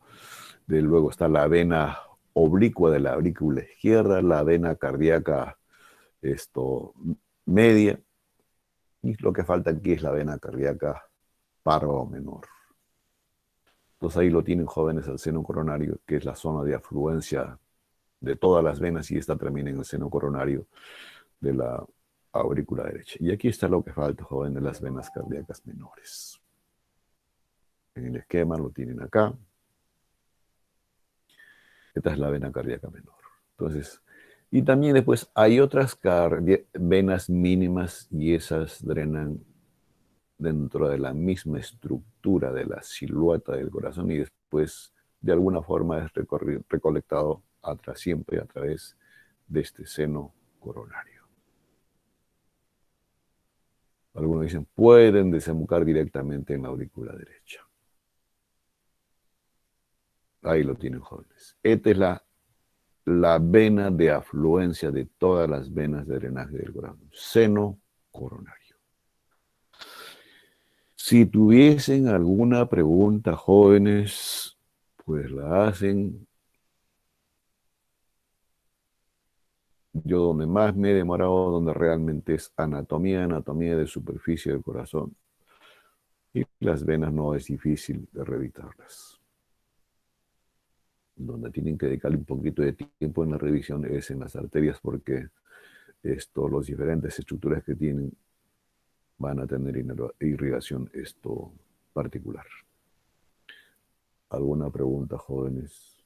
luego está la vena oblicua de la aurícula izquierda, la vena cardíaca media, y lo que falta aquí es la vena cardíaca parva o menor. Entonces ahí lo tienen, jóvenes, el seno coronario, que es la zona de afluencia de todas las venas, y esta termina en el seno coronario de la aurícula derecha. Y aquí está lo que falta, jóvenes, las venas cardíacas menores. En el esquema lo tienen acá. Esta es la vena cardíaca menor. Entonces, y también después hay otras venas mínimas, y esas drenan dentro de la misma estructura de la silueta del corazón, y después de alguna forma es recolectado siempre a través de este seno coronario. Algunos dicen, pueden desembocar directamente en la aurícula derecha. Ahí lo tienen, jóvenes. Esta es la vena de afluencia de todas las venas de drenaje del corazón. Seno coronario. Si tuviesen alguna pregunta, jóvenes, pues la hacen. Yo donde más me he demorado, donde realmente es anatomía de superficie del corazón. Y las venas no es difícil de revisarlas. Donde tienen que dedicarle un poquito de tiempo en la revisión es en las arterias, porque los diferentes estructuras que tienen van a tener irrigación particular. ¿Alguna pregunta, jóvenes?